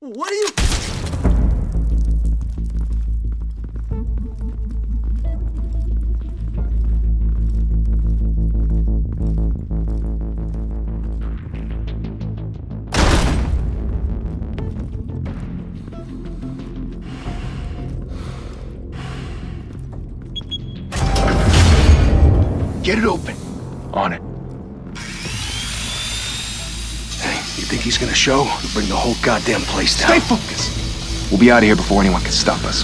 What are you... Get it open. On it. Hey, you think he's gonna show? We'll bring the whole goddamn place down. Stay focused! We'll be out of here before anyone can stop us.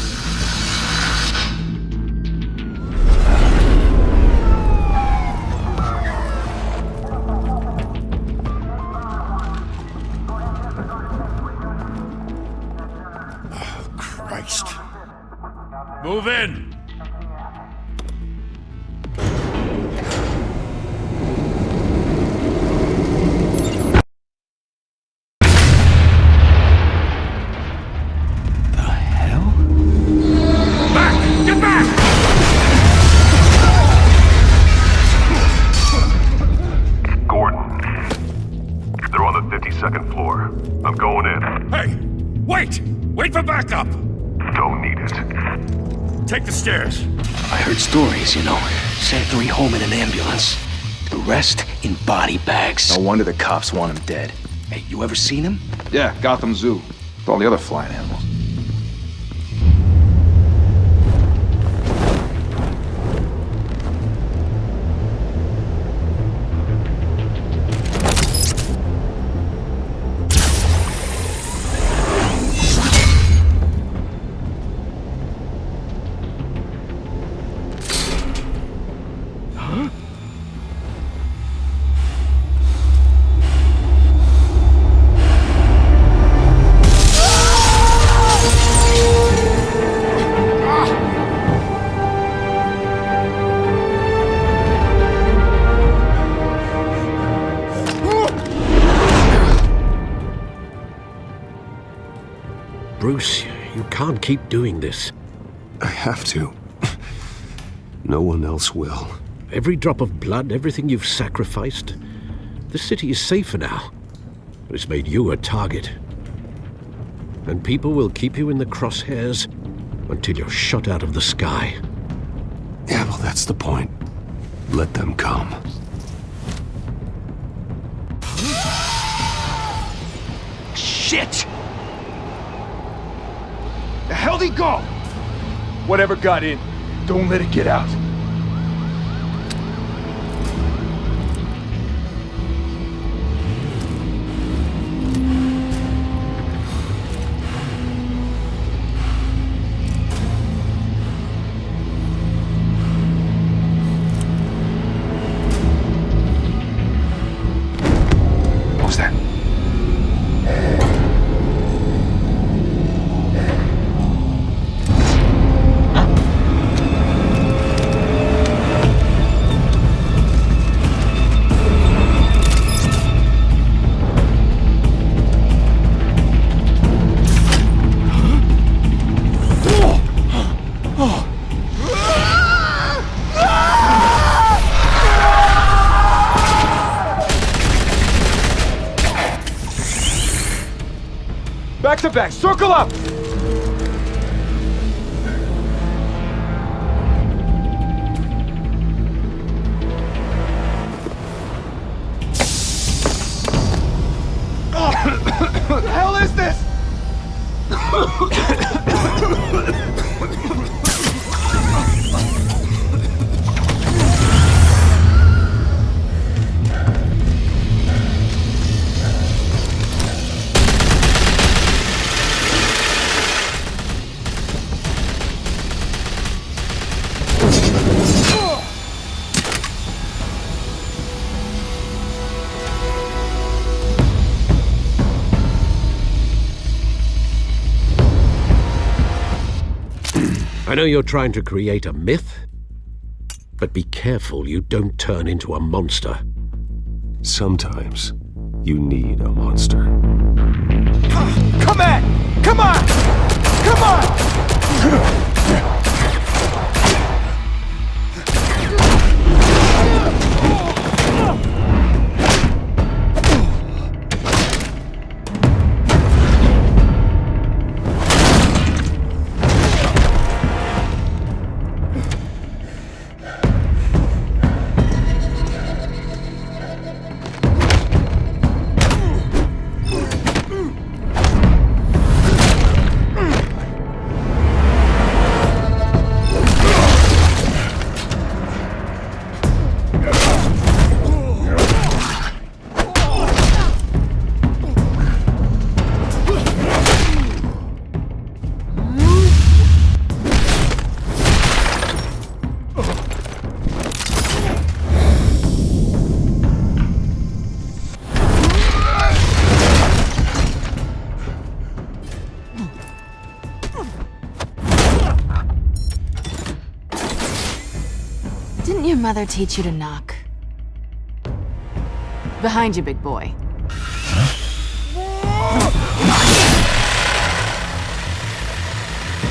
Oh, Christ. Move in! Second floor. I'm going in. Hey! Wait! Wait for backup! Don't need it. Take the stairs. I heard stories, you know. Sent 3 home in an ambulance. The rest in body bags. No wonder the cops want him dead. Hey, you ever seen him? Yeah, Gotham Zoo. With all the other flying animals. Bruce, you can't keep doing this. I have to. No one else will. Every drop of blood, everything you've sacrificed. The city is safer now. But it's made you a target. And people will keep you in the crosshairs until you're shot out of the sky. Yeah, well, that's the point. Let them come. Shit! The hell'd he go? Whatever got in, don't let it get out. What was that? Back to back, circle up! What the hell is this? I know you're trying to create a myth, but be careful you don't turn into a monster. Sometimes you need a monster. Come on! Come on! Come on! mother teach you to knock? Behind you, big boy.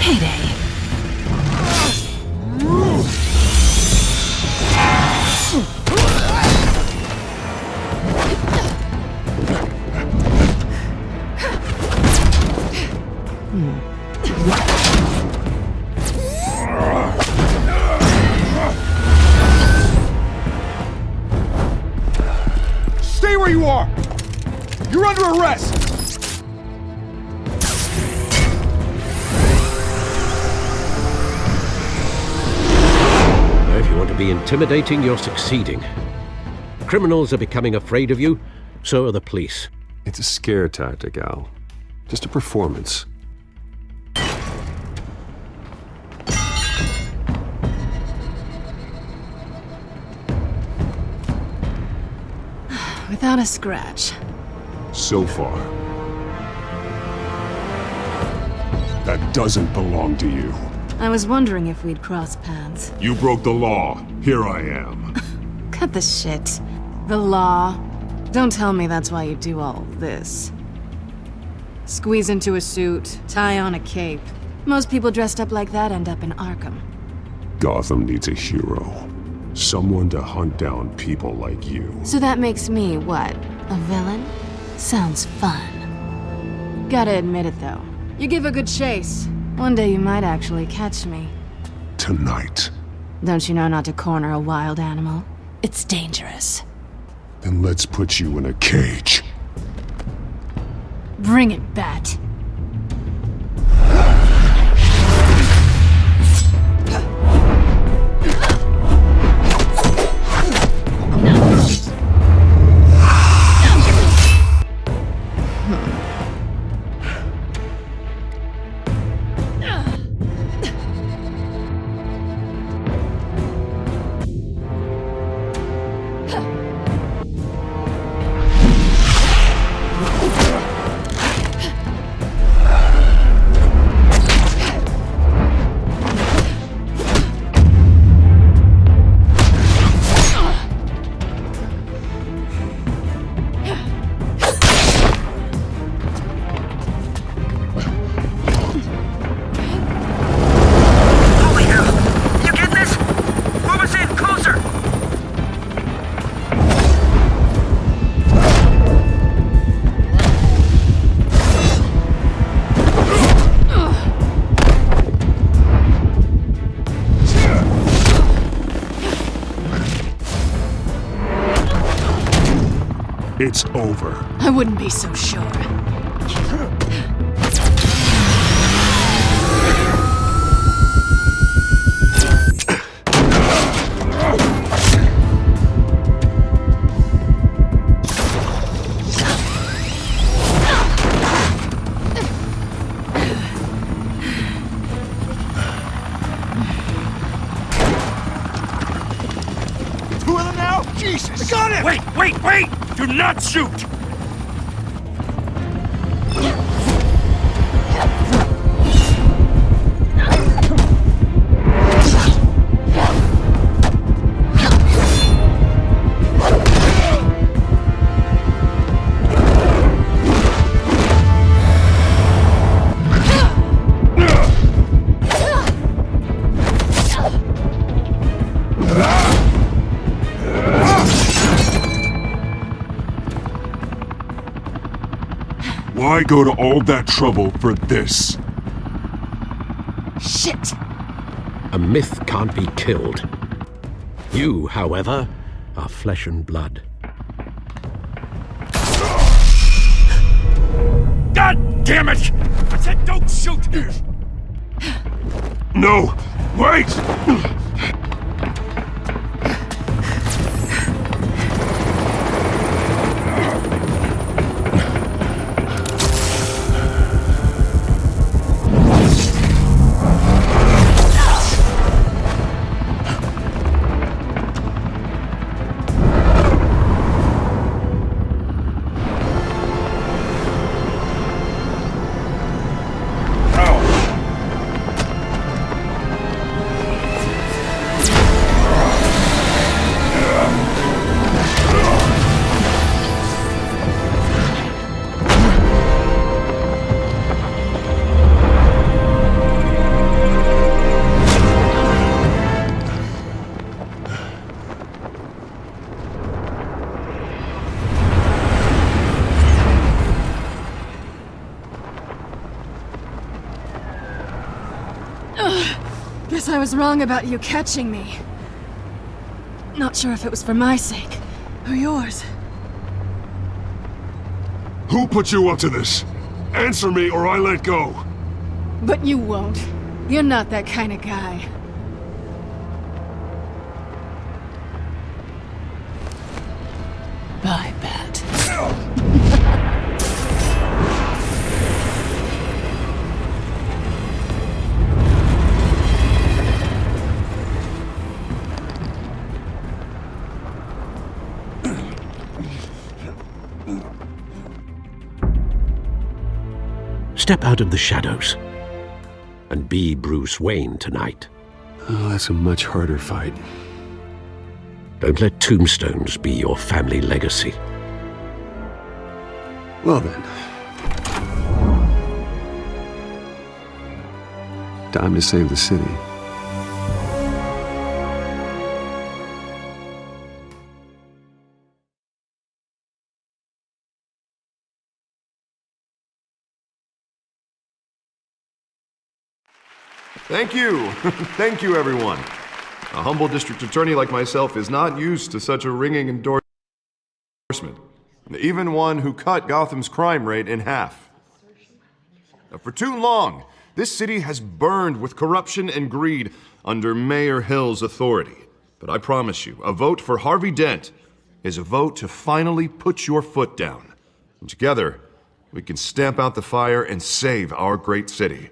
Payday. Stay where you are! You're under arrest! If you want to be intimidating, you're succeeding. Criminals are becoming afraid of you, so are the police. It's a scare tactic, Al. Just a performance. Without a scratch. So far. That doesn't belong to you. I was wondering if we'd cross paths. You broke the law. Here I am. Cut the shit. The law. Don't tell me that's why you do all this. Squeeze into a suit, tie on a cape. Most people dressed up like that end up in Arkham. Gotham needs a hero. Someone to hunt down people like you. So that makes me, what, a villain? Sounds fun. Gotta admit it, though. You give a good chase. One day you might actually catch me. Tonight. Don't you know not to corner a wild animal? It's dangerous. Then let's put you in a cage. Bring it, Bat. It's over. I wouldn't be so sure. Two of them now? Jesus! Got it! Wait! Do not shoot! Why go to all that trouble for this? Shit! A myth can't be killed. You, however, are flesh and blood. God damn it! I said don't shoot! No! Wait! guess I was wrong about you catching me. Not sure if it was for my sake, or yours. Who put you up to this? Answer me or I let go. But you won't. You're not that kind of guy. Bye, Bat. Step out of the shadows and be Bruce Wayne tonight. Oh, that's a much harder fight. Don't let tombstones be your family legacy. Well then. Time to save the city. Thank you. Thank you, everyone. A humble district attorney like myself is not used to such a ringing endorsement. Even one who cut Gotham's crime rate in half. For too long, this city has burned with corruption and greed under Mayor Hill's authority. But I promise you, a vote for Harvey Dent is a vote to finally put your foot down. And together, we can stamp out the fire and save our great city.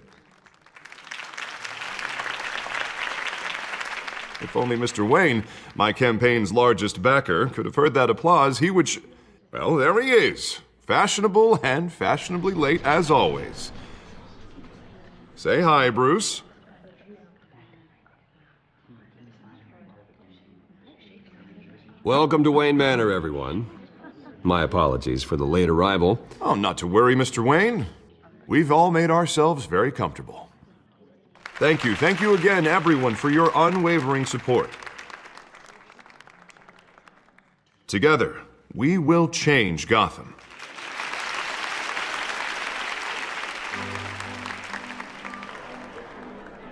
If only Mr. Wayne, my campaign's largest backer, could have heard that applause, he would well, there he is. Fashionable and fashionably late as always. Say hi, Bruce. Welcome to Wayne Manor, everyone. My apologies for the late arrival. Oh, not to worry, Mr. Wayne. We've all made ourselves very comfortable. Thank you again, everyone, for your unwavering support. Together, we will change Gotham.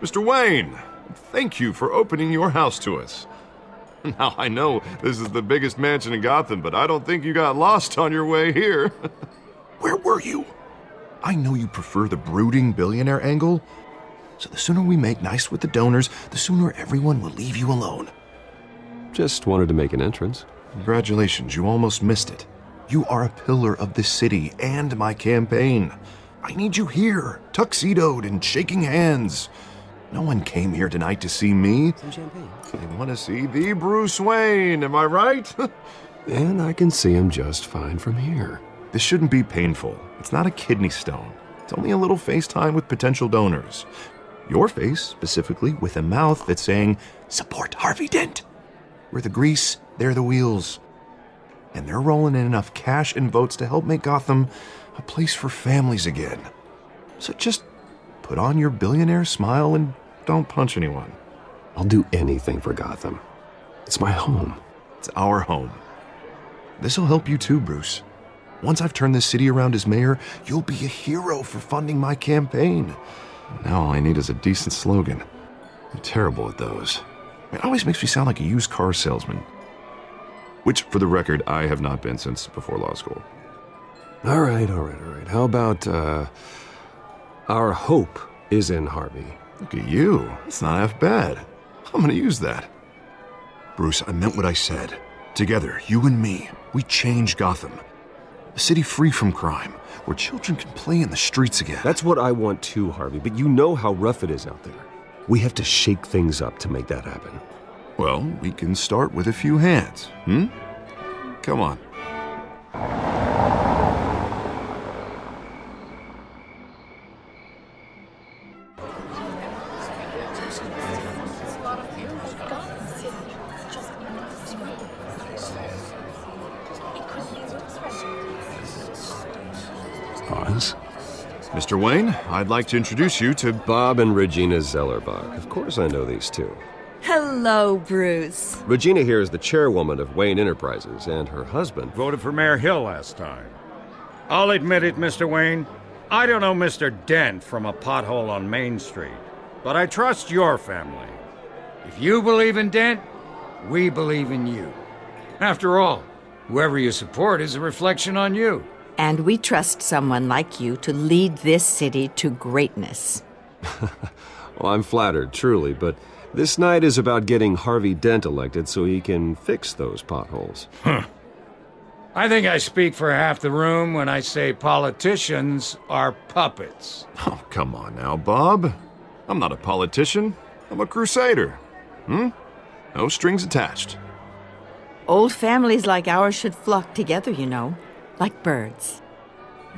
Mr. Wayne, thank you for opening your house to us. Now, I know this is the biggest mansion in Gotham, but I don't think you got lost on your way here. Where were you? I know you prefer the brooding billionaire angle, so the sooner we make nice with the donors, the sooner everyone will leave you alone. Just wanted to make an entrance. Congratulations, you almost missed it. You are a pillar of this city and my campaign. I need you here, tuxedoed and shaking hands. No one came here tonight to see me. Some champagne. They want to see the Bruce Wayne, am I right? And I can see him just fine from here. This shouldn't be painful. It's not a kidney stone. It's only a little FaceTime with potential donors. Your face, specifically, with a mouth that's saying, support Harvey Dent. We're the grease, they're the wheels. And they're rolling in enough cash and votes to help make Gotham a place for families again. So just put on your billionaire smile and don't punch anyone. I'll do anything for Gotham. It's my home. It's our home. This'll help you too, Bruce. Once I've turned this city around as mayor, you'll be a hero for funding my campaign. Now all I need is a decent slogan. I'm terrible at those. It always makes me sound like a used car salesman. Which, for the record, I have not been since before law school. All right. How about, our hope is in Harvey? Look at you. It's not half bad. I'm gonna use that. Bruce, I meant what I said. Together, you and me, we change Gotham. A city free from crime, where children can play in the streets again. That's what I want too, Harvey, but you know how rough it is out there. We have to shake things up to make that happen. Well, we can start with a few hands, Come on. Pause. Mr. Wayne, I'd like to introduce you to Bob and Regina Zellerbach. Of course I know these two. Hello, Bruce. Regina here is the chairwoman of Wayne Enterprises, and her husband... Voted for Mayor Hill last time. I'll admit it, Mr. Wayne. I don't know Mr. Dent from a pothole on Main Street. but I trust your family. If you believe in Dent, we believe in you. After all, whoever you support is a reflection on you. And we trust someone like you to lead this city to greatness. Well, I'm flattered, truly, but this night is about getting Harvey Dent elected so he can fix those potholes. I think I speak for half the room when I say politicians are puppets. Oh, come on now, Bob. I'm not a politician. I'm a crusader. No strings attached. Old families like ours should flock together, you know, like birds.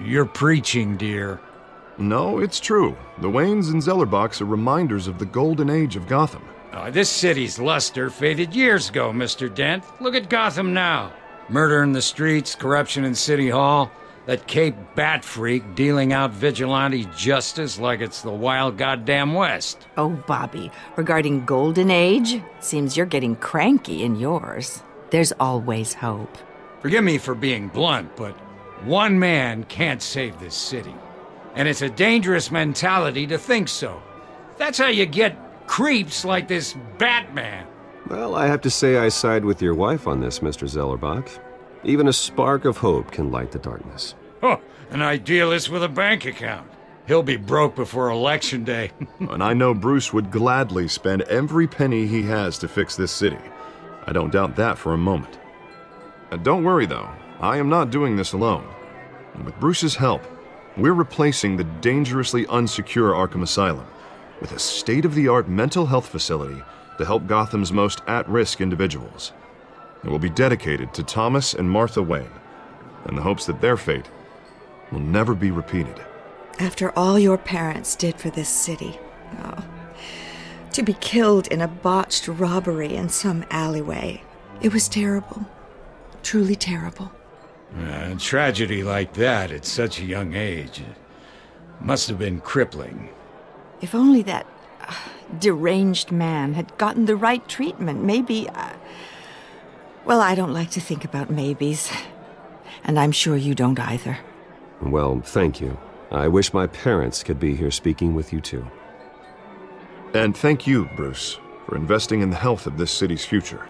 You're preaching, dear. No, it's true. The Waynes and Zellerbachs are reminders of the golden age of Gotham. This city's luster faded years ago, Mr. Dent. Look at Gotham now. Murder in the streets, corruption in City Hall, that Cape Bat freak dealing out vigilante justice like it's the wild goddamn West. Oh, Bobby, regarding Golden Age, seems you're getting cranky in yours. There's always hope. Forgive me for being blunt, but one man can't save this city. And it's a dangerous mentality to think so. That's how you get creeps like this Batman. Well, I have to say I side with your wife on this, Mr. Zellerbach. Even a spark of hope can light the darkness. Oh, an idealist with a bank account. He'll be broke before Election Day. And I know Bruce would gladly spend every penny he has to fix this city. I don't doubt that for a moment. Don't worry, though. I am not doing this alone. And with Bruce's help, we're replacing the dangerously unsecure Arkham Asylum with a state-of-the-art mental health facility to help Gotham's most at-risk individuals. It will be dedicated to Thomas and Martha Wayne, in the hopes that their fate will never be repeated. After all your parents did for this city, to be killed in a botched robbery in some alleyway, it was terrible. Truly terrible. A tragedy like that at such a young age must have been crippling. If only that deranged man had gotten the right treatment, maybe... Well, I don't like to think about maybes. And I'm sure you don't either. Well, thank you. I wish my parents could be here speaking with you too. And thank you, Bruce, for investing in the health of this city's future.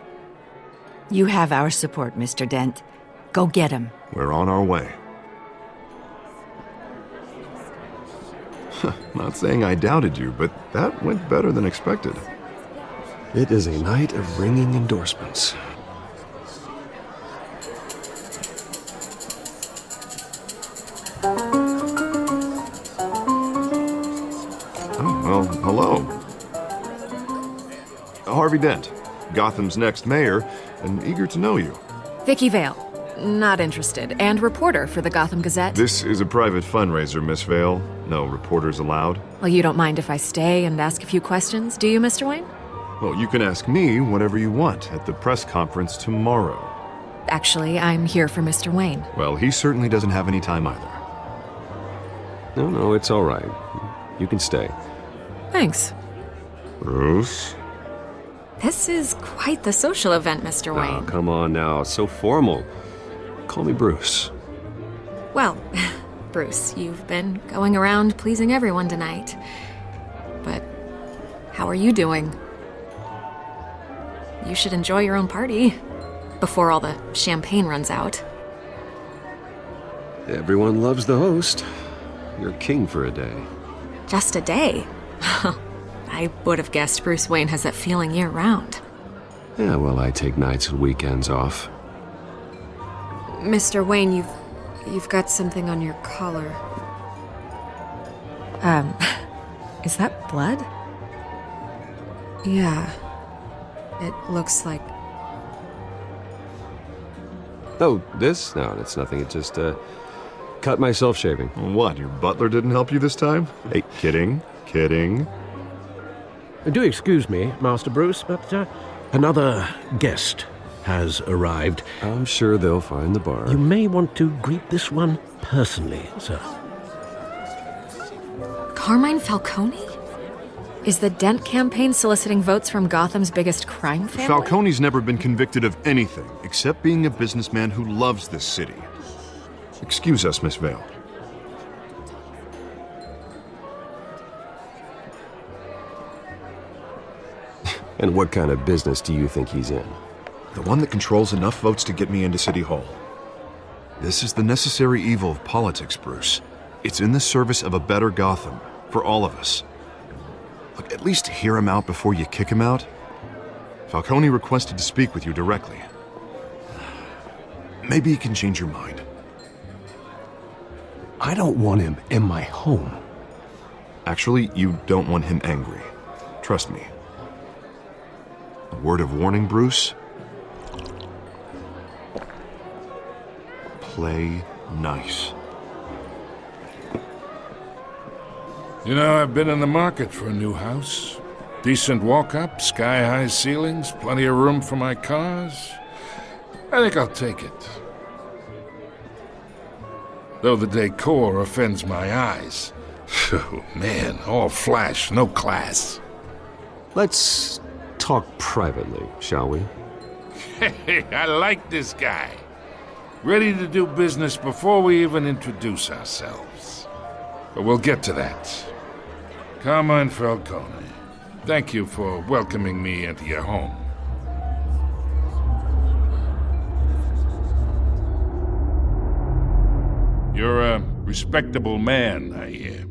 You have our support, Mr. Dent. Go get him. We're on our way. Not saying I doubted you, but that went better than expected. It is a night of ringing endorsements. Oh, well, hello. Harvey Dent, Gotham's next mayor, and eager to know you. Vicky Vale. Not interested. And reporter for the Gotham Gazette. This is a private fundraiser, Miss Vale. No reporters allowed. Well, you don't mind if I stay and ask a few questions, do you, Mr. Wayne? Well, you can ask me whatever you want at the press conference tomorrow. Actually, I'm here for Mr. Wayne. Well, he certainly doesn't have any time either. No, it's all right. You can stay. Thanks. Bruce? This is quite the social event, Mr. Wayne. Oh, come on now. So formal. Call me Bruce. Well, Bruce, you've been going around pleasing everyone tonight. But how are you doing? You should enjoy your own party before all the champagne runs out. Everyone loves the host. You're king for a day. Just a day? I would have guessed Bruce Wayne has that feeling year-round. Yeah, well, I take nights and weekends off. Mr. Wayne, you've got something on your collar. Is that blood? Yeah. It looks like... Oh, this? No, it's nothing. It just, cut myself shaving. What, your butler didn't help you this time? Hey, kidding. Do excuse me, Master Bruce, but another guest has arrived. I'm sure they'll find the bar. You may want to greet this one personally, sir. Carmine Falcone? Is the Dent campaign soliciting votes from Gotham's biggest crime family? Falcone's never been convicted of anything except being a businessman who loves this city. Excuse us, Miss Vale. And what kind of business do you think he's in? The one that controls enough votes to get me into City Hall. This is the necessary evil of politics, Bruce. It's in the service of a better Gotham, for all of us. Look, at least hear him out before you kick him out. Falcone requested to speak with you directly. Maybe he can change your mind. I don't want him in my home. Actually, you don't want him angry. Trust me. A word of warning, Bruce. Play nice. You know, I've been in the market for a new house. Decent walk-up, sky-high ceilings, plenty of room for my cars. I think I'll take it. Though the decor offends my eyes. Oh, man, all flash, no class. Let's talk privately, shall we? Hey, I like this guy. Ready to do business before we even introduce ourselves. But we'll get to that. Carmine Falcone, thank you for welcoming me into your home. You're a respectable man, I hear.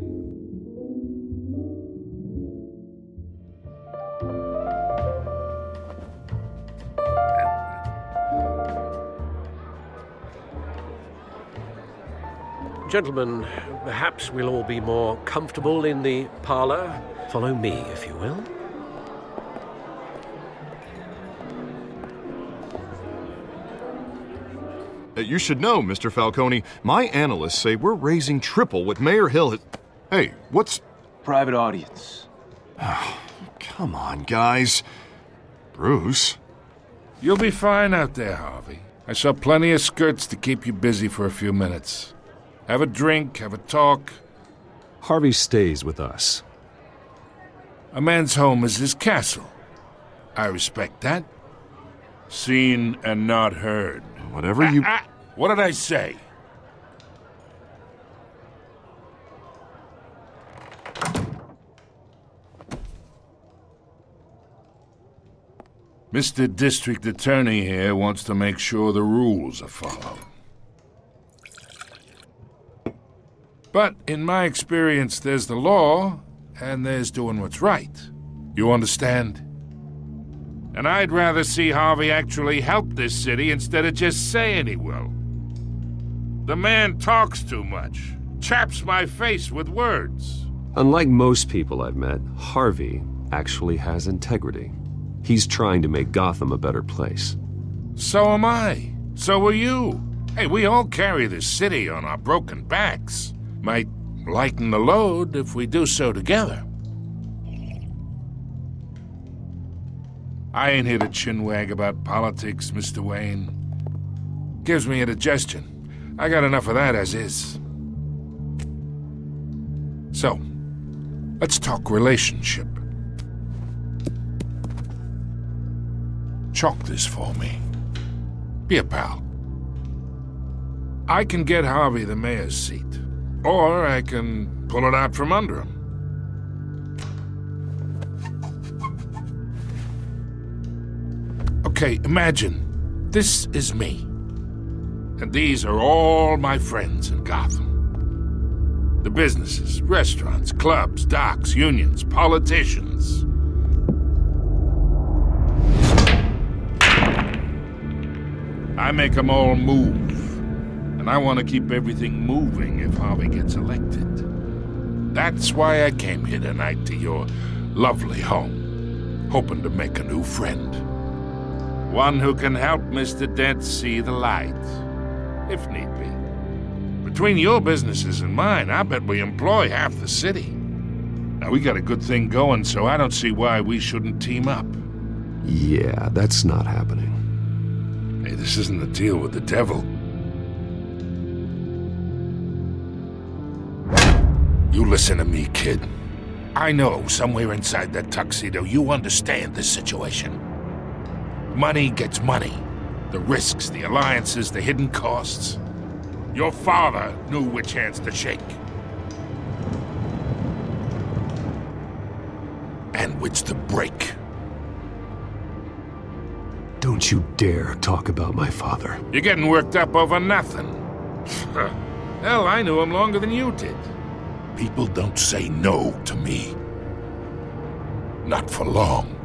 Gentlemen, perhaps we'll all be more comfortable in the parlor. Follow me, if you will. You should know, Mr. Falcone, my analysts say we're raising triple what Mayor Hill has... Hey, what's... Private audience. Oh, come on, guys. Bruce? You'll be fine out there, Harvey. I saw plenty of skirts to keep you busy for a few minutes. Have a drink, have a talk. Harvey stays with us. A man's home is his castle. I respect that. Seen and not heard. Whatever you... What did I say? Mr. District Attorney here wants to make sure the rules are followed. But in my experience, there's the law, and there's doing what's right. You understand? And I'd rather see Harvey actually help this city instead of just saying he will. The man talks too much, chaps my face with words. Unlike most people I've met, Harvey actually has integrity. He's trying to make Gotham a better place. So am I. So are you. Hey, we all carry this city on our broken backs. Might lighten the load if we do so together. I ain't here to chinwag about politics, Mr. Wayne. Gives me indigestion. I got enough of that as is. So, let's talk relationship. Chalk this for me. Be a pal. I can get Harvey the mayor's seat. Or I can pull it out from under him. Okay, imagine this is me. And these are all my friends in Gotham. The businesses, restaurants, clubs, docks, unions, politicians. I make them all move. And I want to keep everything moving if Harvey gets elected. That's why I came here tonight to your lovely home, hoping to make a new friend. One who can help Mr. Dent see the light, if need be. Between your businesses and mine, I bet we employ half the city. Now, we got a good thing going, so I don't see why we shouldn't team up. Yeah, that's not happening. Hey, this isn't a deal with the devil. You listen to me, kid. I know somewhere inside that tuxedo you understand this situation. Money gets money. The risks, the alliances, the hidden costs. Your father knew which hands to shake. And which to break. Don't you dare talk about my father. You're getting worked up over nothing. Hell, I knew him longer than you did. People don't say no to me. Not for long.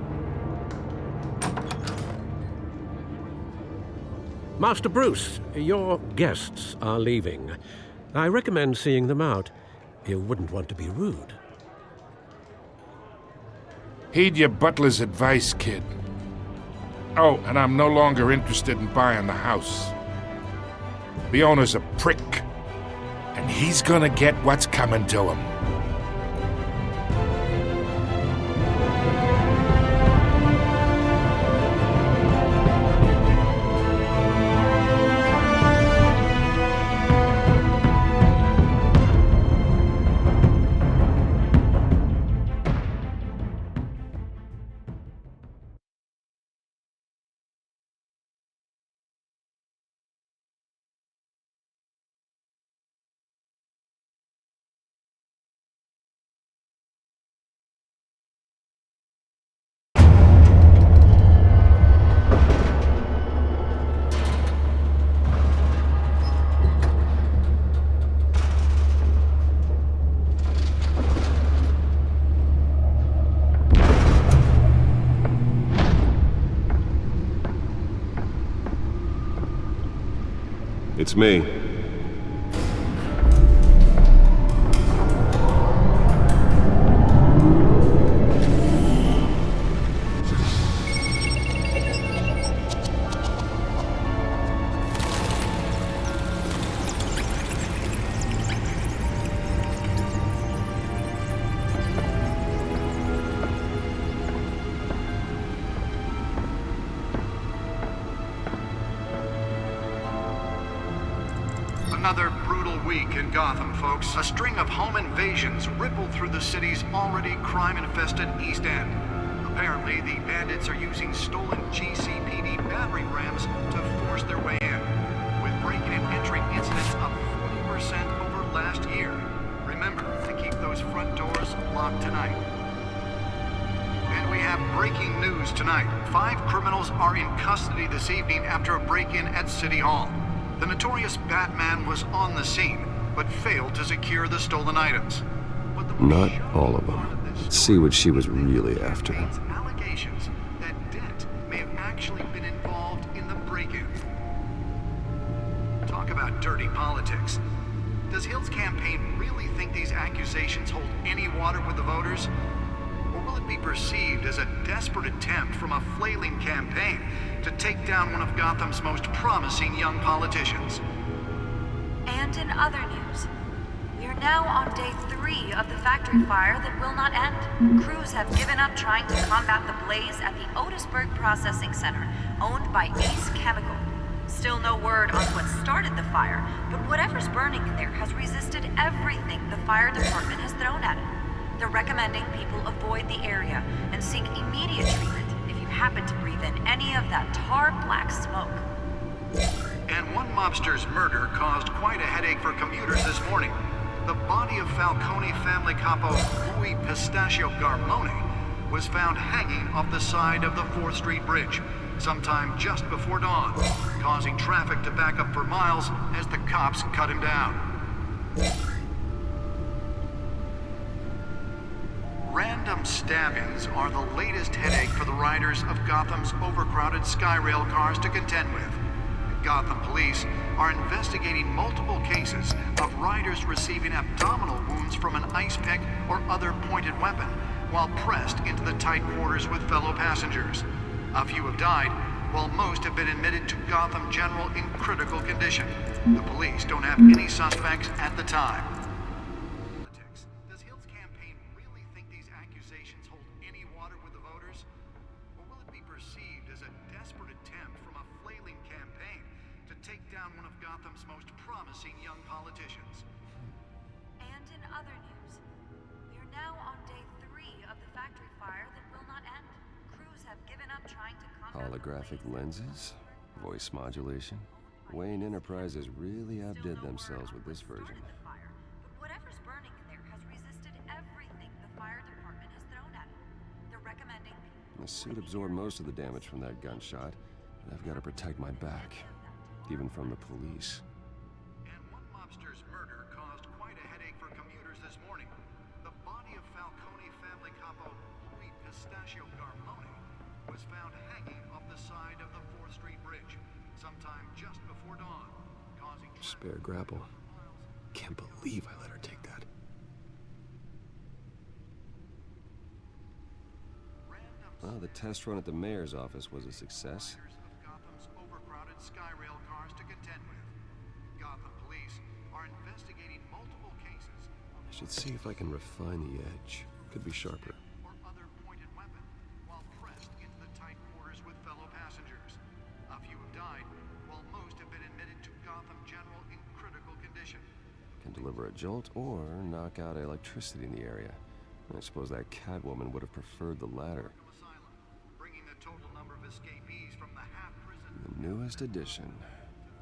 Master Bruce, your guests are leaving. I recommend seeing them out. You wouldn't want to be rude. Heed your butler's advice, kid. Oh, and I'm no longer interested in buying the house. The owner's a prick, and he's gonna get what's coming to him. It's me. Another brutal week in Gotham, folks. A string of home invasions rippled through the city's already crime-infested East End. Apparently, the bandits are using stolen GCPD battering rams to force their way in, with break-in and entry incidents up 40% over last year. Remember to keep those front doors locked tonight. And we have breaking news tonight. 5 criminals are in custody this evening after a break-in at City Hall. The notorious Batman was on the scene, but failed to secure the stolen items. Not all of them. Let's see what she was really after. Allegations that Dent may have actually been involved in the break-in. Talk about dirty politics. Does Hill's campaign really think these accusations hold any water with the voters? Or will it be perceived as a desperate attempt from a flailing campaign to take down one of Gotham's most promising young politicians? And in other news, we are now on day 3 of the factory fire that will not end. Crews have given up trying to combat the blaze at the Otisburg Processing Center, owned by Ace Chemical. Still no word on what started the fire, but whatever's burning in there has resisted everything the fire department has thrown at it. They're recommending people avoid the area and seek immediate treatment if you happen to breathe in any of that tar black smoke. And one mobster's murder caused quite a headache for commuters this morning. The body of Falcone family capo Louis Pistachio Garmone was found hanging off the side of the 4th Street Bridge sometime just before dawn, causing traffic to back up for miles as the cops cut him down. Random stabbings are the latest headache for the riders of Gotham's overcrowded Skyrail cars to contend with. Gotham police are investigating multiple cases of riders receiving abdominal wounds from an ice pick or other pointed weapon while pressed into the tight quarters with fellow passengers. A few have died, while most have been admitted to Gotham General in critical condition. The police don't have any suspects at the time. Does Hill's campaign really think these accusations hold any water with the voters? Or will it be perceived as a desperate attempt from a flailing campaign to take down one of Gotham's most promising young politicians? And in other news, we are now on day 3 of the factory fire that will not end. Crews have given up trying to combat Holographic lenses? Voice modulation? Wayne Enterprises really outdid themselves with this version. Whatever's burning in there has resisted everything the fire department has thrown at it. They're recommending The suit absorbed most of the damage from that gunshot. I've got to protect my back, even from the police. And one mobster's murder caused quite a headache for commuters this morning. The body of Falcone family capo Louis Pistachio Garmone was found hanging off the side of the 4th Street Bridge sometime just before dawn, causing... Spare grapple. Can't believe I let her take that. Well, the test run at the mayor's office was a success. Of Gotham's overcrowded Skyrail cars to contend with. Gotham police are investigating multiple cases. I should see if I can refine the edge. Could be sharper. Or other pointed weapon, while pressed into the tight quarters with fellow passengers. A few have died, while most have been admitted to Gotham General in critical condition. Can deliver a jolt or knock out electricity in the area. I suppose that Catwoman would have preferred the latter. Bringing the total number of escapees from the half-prison... The newest edition.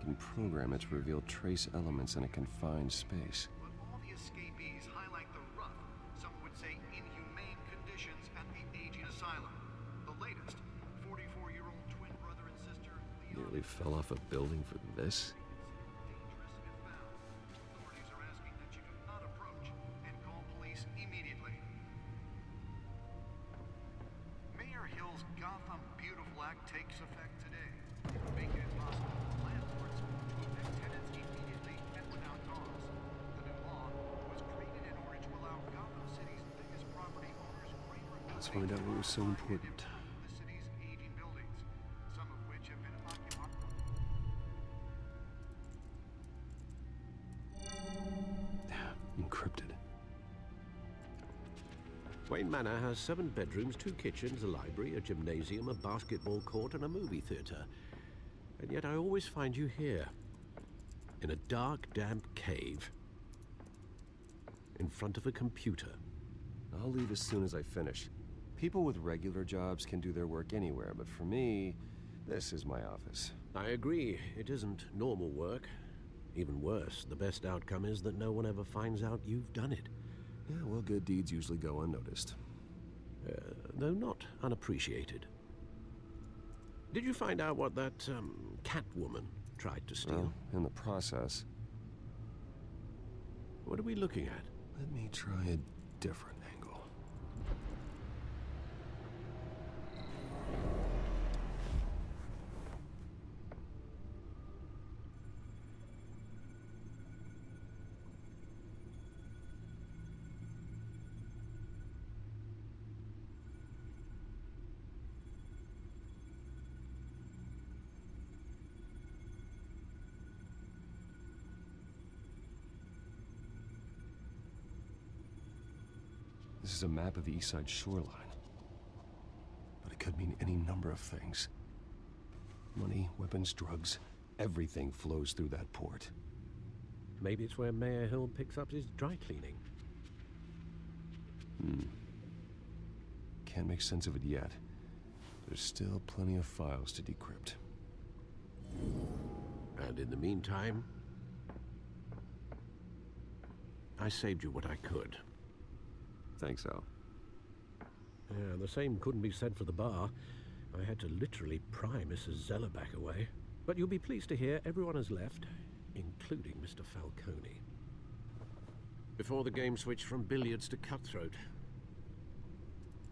Can program it to reveal trace elements in a confined space. But all the escapees highlight the rough, some would say inhumane conditions at the aging asylum. The latest, 44-year-old twin brother and sister... Nearly fell off a building for this? Dangerous if found. Authorities are asking that you do not approach and call police immediately. Mayor Hill's Gotham Beautiful Act takes effect today, making it possible for landlords to evict tenants immediately and without cause. The new law was created in order to allow Gotham City's biggest property owners greater... Let's find out what was so important. ...the city's aging buildings, some of which have been occupied... Encrypted. Wayne Manor has 7 bedrooms, 2 kitchens, a library, a gymnasium, a basketball court, and a movie theatre. And yet I always find you here, in a dark, damp cave, in front of a computer. I'll leave as soon as I finish. People with regular jobs can do their work anywhere, but for me, this is my office. I agree. It isn't normal work. Even worse, the best outcome is that no one ever finds out you've done it. Yeah, well, good deeds usually go unnoticed. Though not unappreciated. Did you find out what that, Catwoman tried to steal? Well, in the process. What are we looking at? Let me try a different angle. This is a map of the east side shoreline. But it could mean any number of things. Money, weapons, drugs, everything flows through that port. Maybe it's where Mayor Hill picks up his dry cleaning. Can't make sense of it yet. There's still plenty of files to decrypt. And in the meantime, I saved you what I could. Thanks, Al. Yeah, the same couldn't be said for the bar. I had to literally pry Mrs. Zellerback away. But you'll be pleased to hear everyone has left, including Mr. Falcone. Before the game switched from billiards to cutthroat.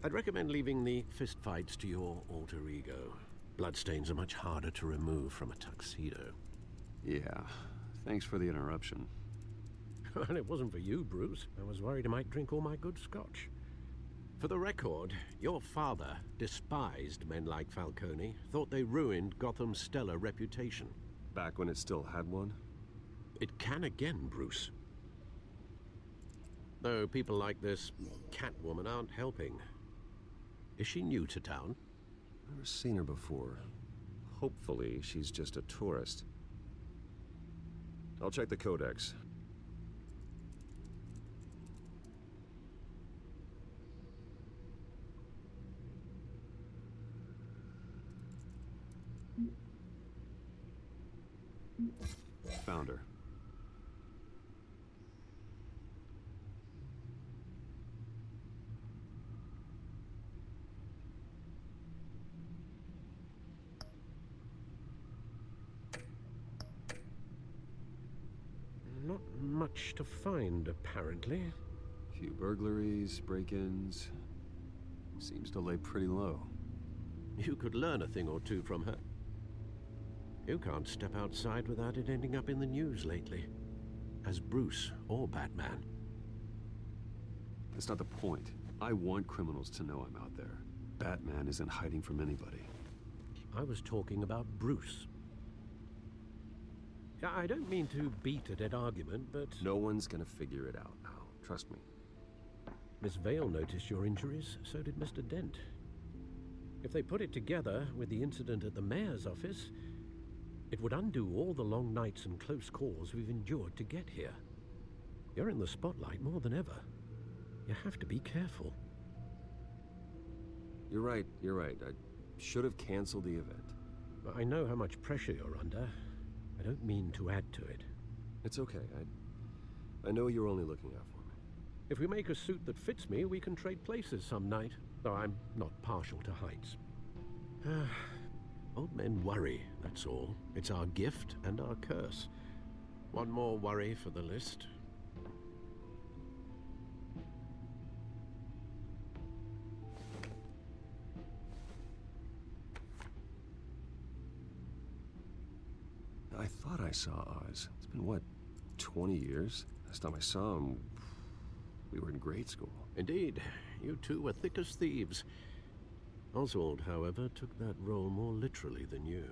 I'd recommend leaving the fistfights to your alter ego. Bloodstains are much harder to remove from a tuxedo. Yeah, thanks for the interruption. And it wasn't for you, Bruce. I was worried I might drink all my good scotch. For the record, your father despised men like Falcone, thought they ruined Gotham's stellar reputation. Back when it still had one? It can again, Bruce. Though people like this Catwoman aren't helping. Is she new to town? Never seen her before. Hopefully, she's just a tourist. I'll check the codex. Found her. much to find, apparently. Few burglaries, break-ins. Seems to lay pretty low. You could learn a thing or two from her. You can't step outside without it ending up in the news lately. As Bruce or Batman. That's not the point. I want criminals to know I'm out there. Batman isn't hiding from anybody. I was talking about Bruce. I don't mean to beat a dead argument, but... No one's gonna figure it out now. Trust me. Miss Vale noticed your injuries, so did Mr. Dent. If they put it together with the incident at the mayor's office, it would undo all the long nights and close calls we've endured to get here. You're in the spotlight more than ever. You have to be careful. You're right. I should have canceled the event. I know how much pressure you're under. I don't mean to add to it. It's okay. I know you're only looking out for me. If we make a suit that fits me, we can trade places some night, though I'm not partial to heights. Old men worry, that's all. It's our gift and our curse. One more worry for the list. I thought I saw Oz. It's been, what, 20 years? Last time I saw him, we were in grade school. Indeed. You two were thick as thieves. Oswald, however, took that role more literally than you.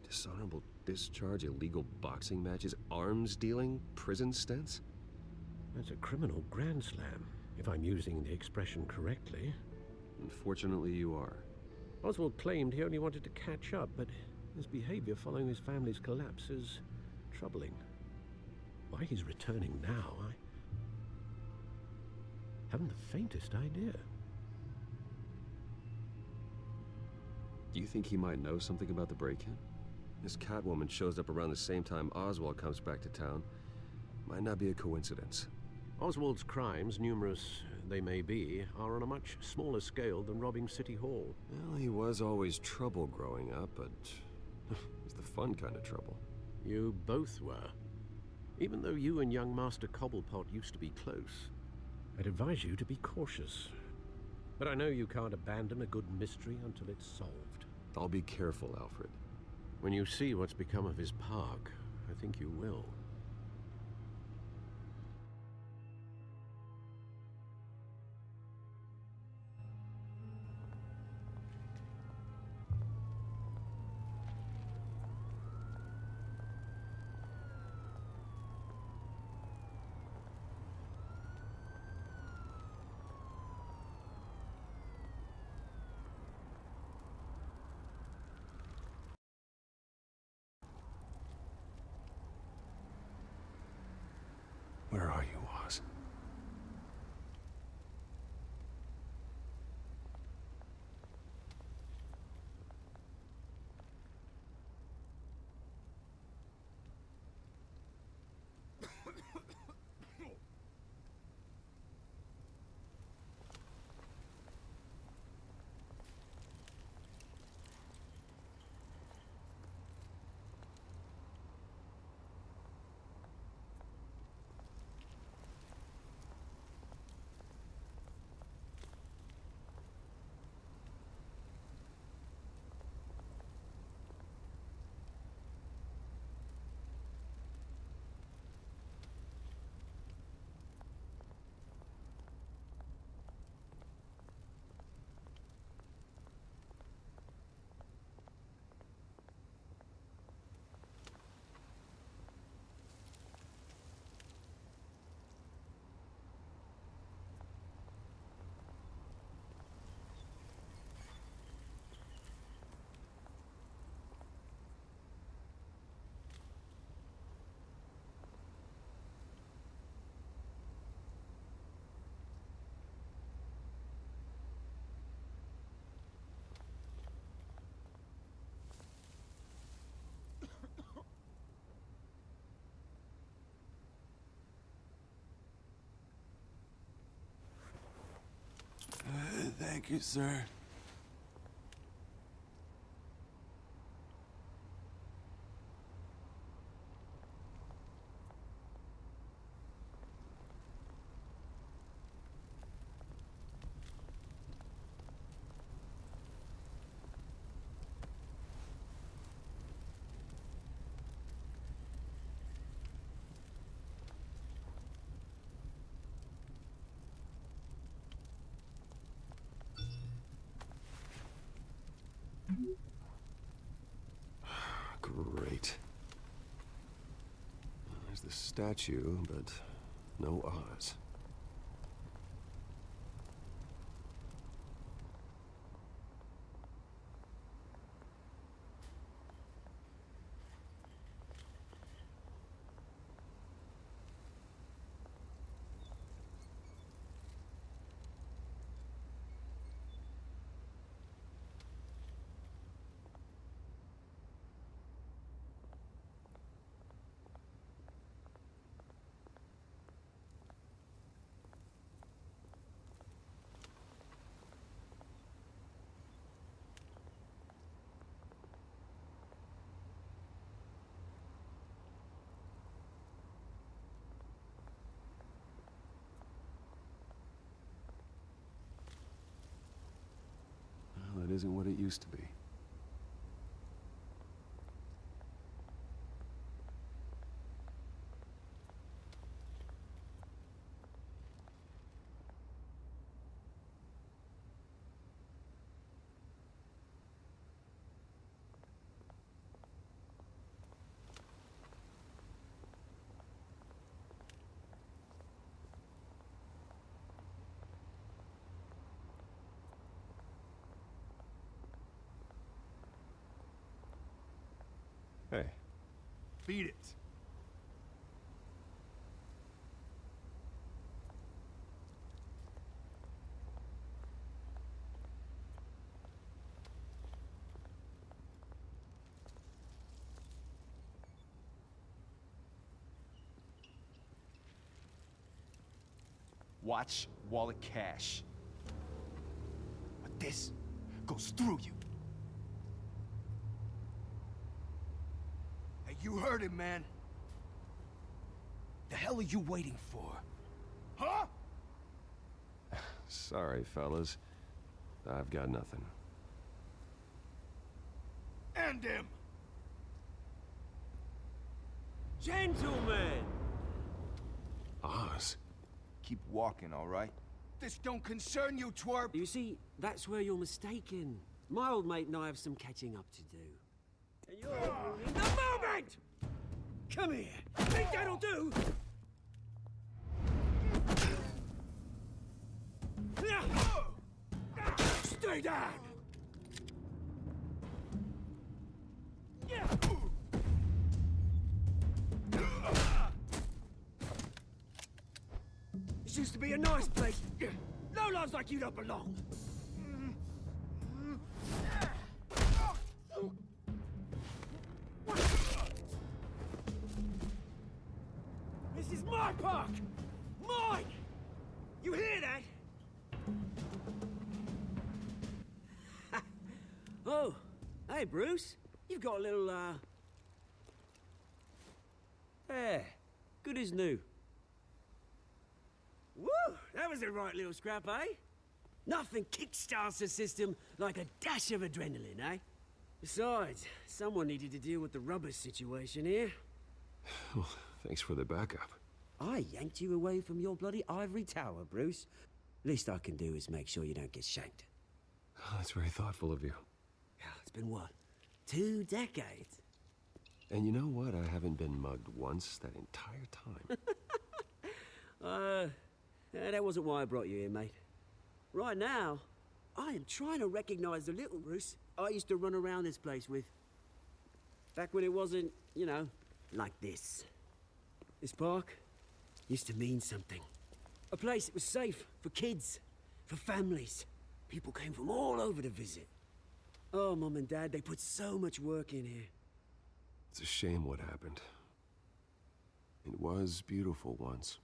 Dishonorable discharge, illegal boxing matches, arms dealing, prison stints? That's a criminal grand slam, if I'm using the expression correctly. Unfortunately, you are. Oswald claimed he only wanted to catch up, but his behavior following his family's collapse is troubling. Why he's returning now, I haven't the faintest idea. Do you think he might know something about the break-in? This Catwoman shows up around the same time Oswald comes back to town. Might not be a coincidence. Oswald's crimes, numerous they may be, are on a much smaller scale than robbing City Hall. Well, he was always trouble growing up, but it's the fun kind of trouble. You both were. Even though you and young Master Cobblepot used to be close, I'd advise you to be cautious. But I know you can't abandon a good mystery until it's solved. I'll be careful, Alfred. When you see what's become of his park, I think you will. Where are you, Oz? Thank you, sir. Great. There's the statue, but no Oz. Well, it isn't what it used to be. Hey. Beat it. Watch wallet cash. But this goes through you. Hey, you heard it, man. The hell are you waiting for? Huh? Sorry, fellas. I've got nothing. End him! Gentlemen! Oz? Keep walking, all right? This don't concern you, twerp! You see, that's where you're mistaken. My old mate and I have some catching up to do. And you're in the moment! Come here! Think that'll do? Stay down! This used to be a nice place. No lives like you don't belong. This is my park! Mine! You hear that? Oh, hey, Bruce. You've got a little, There. Good as new. Woo! That was a right little scrap, eh? Nothing kickstarts the system like a dash of adrenaline, eh? Besides, someone needed to deal with the rubber situation here. Well, thanks for the backup. I yanked you away from your bloody ivory tower, Bruce. Least I can do is make sure you don't get shanked. Oh, that's very thoughtful of you. It's been what? 2 decades? And you know what? I haven't been mugged once that entire time. That wasn't why I brought you here, mate. Right now, I am trying to recognize the little Bruce I used to run around this place with. Back when it wasn't, you know, like this. This park used to mean something. A place that was safe for kids, for families. People came from all over to visit. Oh, Mum and Dad, they put so much work in here. It's a shame what happened. It was beautiful once.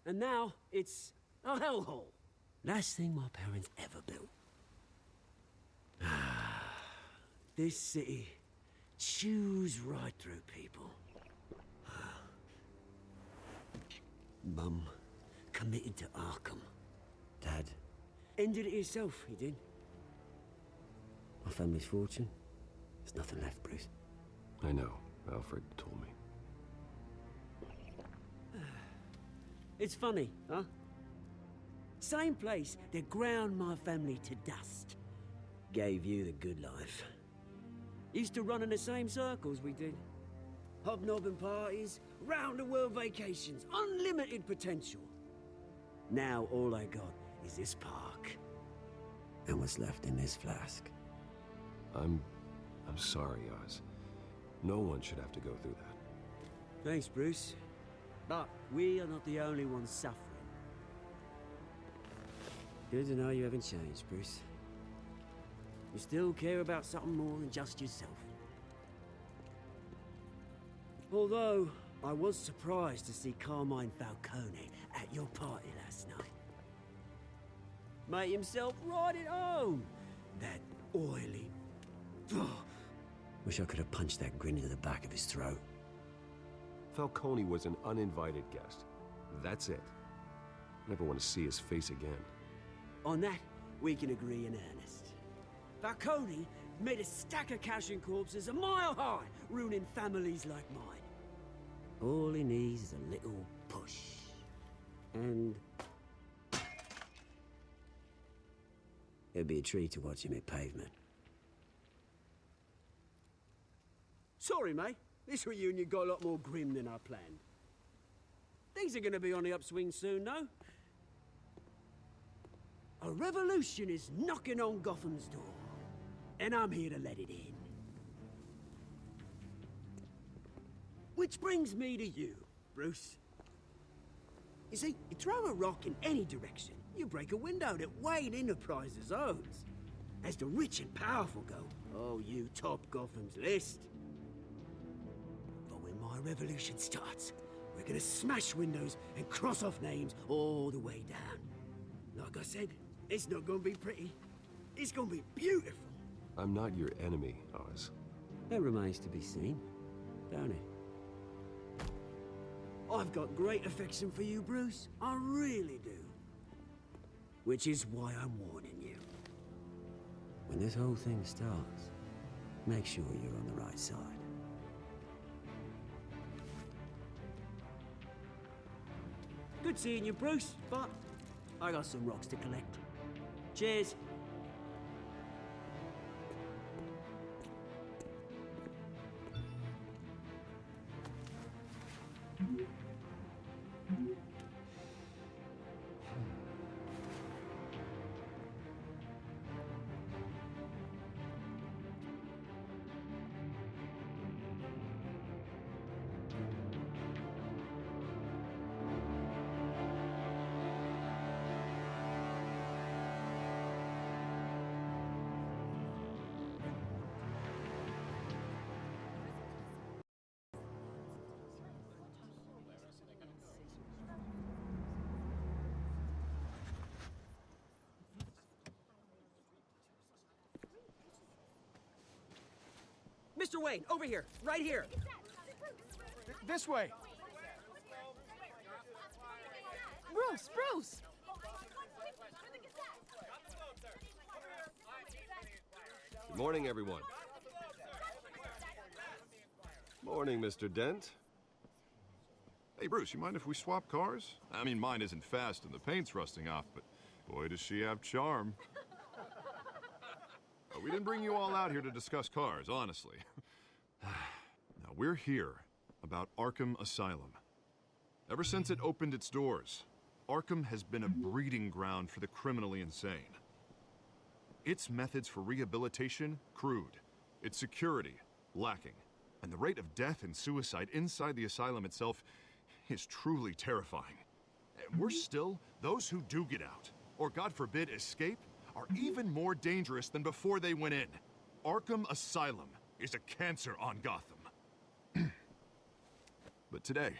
And now, it's a hellhole. Last thing my parents ever built. This city chews right through people. Mum committed to Arkham. Dad ended it himself, he did. My family's fortune, there's nothing left, Bruce. I know. Alfred told me. It's funny, huh? Same place that ground my family to dust. Gave you the good life. Used to run in the same circles we did. Hobnobbing parties, round-the-world vacations, unlimited potential. Now all I got is this park. And what's left in this flask. I'm sorry, Oz. No one should have to go through that. Thanks, Bruce. But we are not the only ones suffering. Good to know you haven't changed, Bruce. You still care about something more than just yourself. Although, I was surprised to see Carmine Falcone at your party last night. Made himself right at home. That oily... Oh, wish I could have punched that grin into the back of his throat. Falcone was an uninvited guest. That's it. Never want to see his face again. On that, we can agree in earnest. Falcone made a stack of cash and corpses a mile high, ruining families like mine. All he needs is a little push. And... it'd be a treat to watch him hit pavement. Sorry, mate. This reunion got a lot more grim than I planned. Things are gonna be on the upswing soon, though. A revolution is knocking on Gotham's door, and I'm here to let it in. Which brings me to you, Bruce. You see, you throw a rock in any direction, you break a window that Wayne Enterprises owns. As the rich and powerful go, oh, you top Gotham's list. But when my revolution starts, we're gonna smash windows and cross off names all the way down. Like I said, it's not gonna be pretty. It's gonna be beautiful. I'm not your enemy, Oz. That remains to be seen, don't it? I've got great affection for you, Bruce. I really do. Which is why I'm warning you. When this whole thing starts, make sure you're on the right side. Good seeing you, Bruce, but I got some rocks to collect. Cheers. Mr. Wayne, over here, right here. This way. Bruce! Good morning, everyone. Morning, Mr. Dent. Hey, Bruce, you mind if we swap cars? I mean, mine isn't fast and the paint's rusting off, but boy, does she have charm. We didn't bring you all out here to discuss cars, honestly. Now, we're here about Arkham Asylum. Ever since it opened its doors, Arkham has been a breeding ground for the criminally insane. Its methods for rehabilitation, crude. Its security, lacking. And the rate of death and suicide inside the asylum itself is truly terrifying. And worse still, those who do get out, or God forbid, escape, are even more dangerous than before they went in. Arkham Asylum is a cancer on Gotham. But today,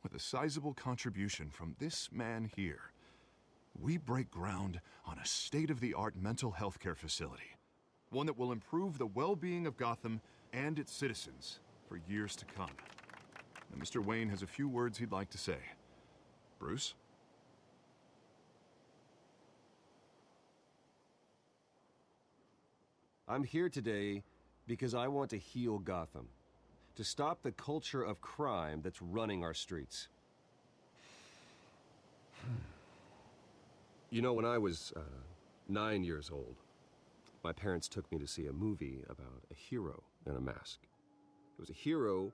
with a sizable contribution from this man here, we break ground on a state-of-the-art mental health care facility. One that will improve the well-being of Gotham and its citizens for years to come. Now, Mr. Wayne has a few words he'd like to say. Bruce? I'm here today because I want to heal Gotham. To stop the culture of crime that's running our streets. You know, when I was 9 years old, My parents took me to see a movie about a hero in a mask. It was a hero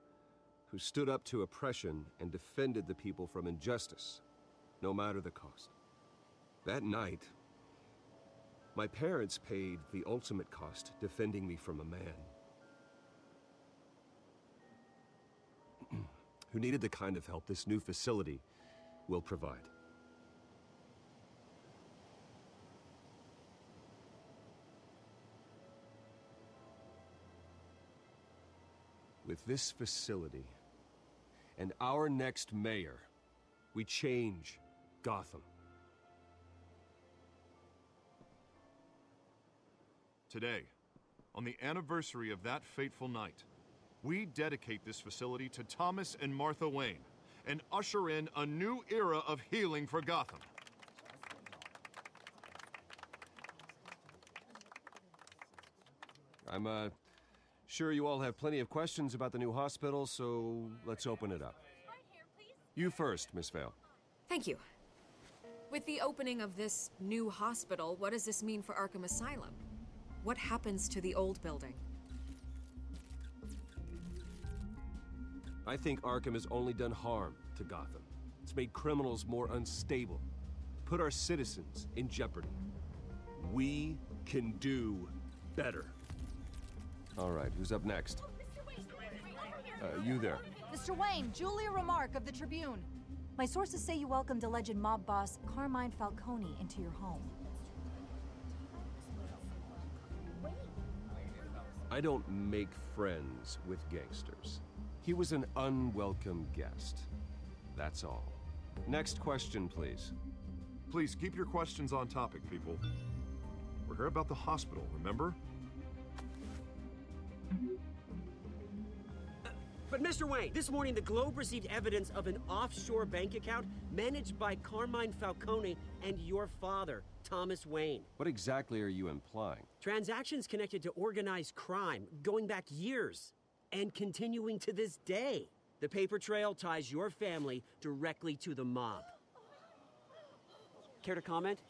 who stood up to oppression and defended the people from injustice, no matter the cost. That night, my parents paid the ultimate cost defending me from a man who needed the kind of help this new facility will provide. With this facility and our next mayor, we change Gotham. Today, on the anniversary of that fateful night, we dedicate this facility to Thomas and Martha Wayne and usher in a new era of healing for Gotham. I'm sure you all have plenty of questions about the new hospital, so let's open it up. You first, Miss Vale. Thank you. With the opening of this new hospital, what does this mean for Arkham Asylum? What happens to the old building? I think Arkham has only done harm to Gotham. It's made criminals more unstable, put our citizens in jeopardy. We can do better. All right, who's up next? You there. Mr. Wayne, Julia Remark of the Tribune. My sources say you welcomed alleged mob boss Carmine Falcone into your home. I don't make friends with gangsters. He was an unwelcome guest. That's all. Next question, please. Please keep your questions on topic, people. We're here about the hospital, remember? But Mr. Wayne, this morning the Globe received evidence of an offshore bank account managed by Carmine Falcone and your father, Thomas Wayne. What exactly are you implying? Transactions connected to organized crime, going back years, and continuing to this day. The paper trail ties your family directly to the mob. Care to comment?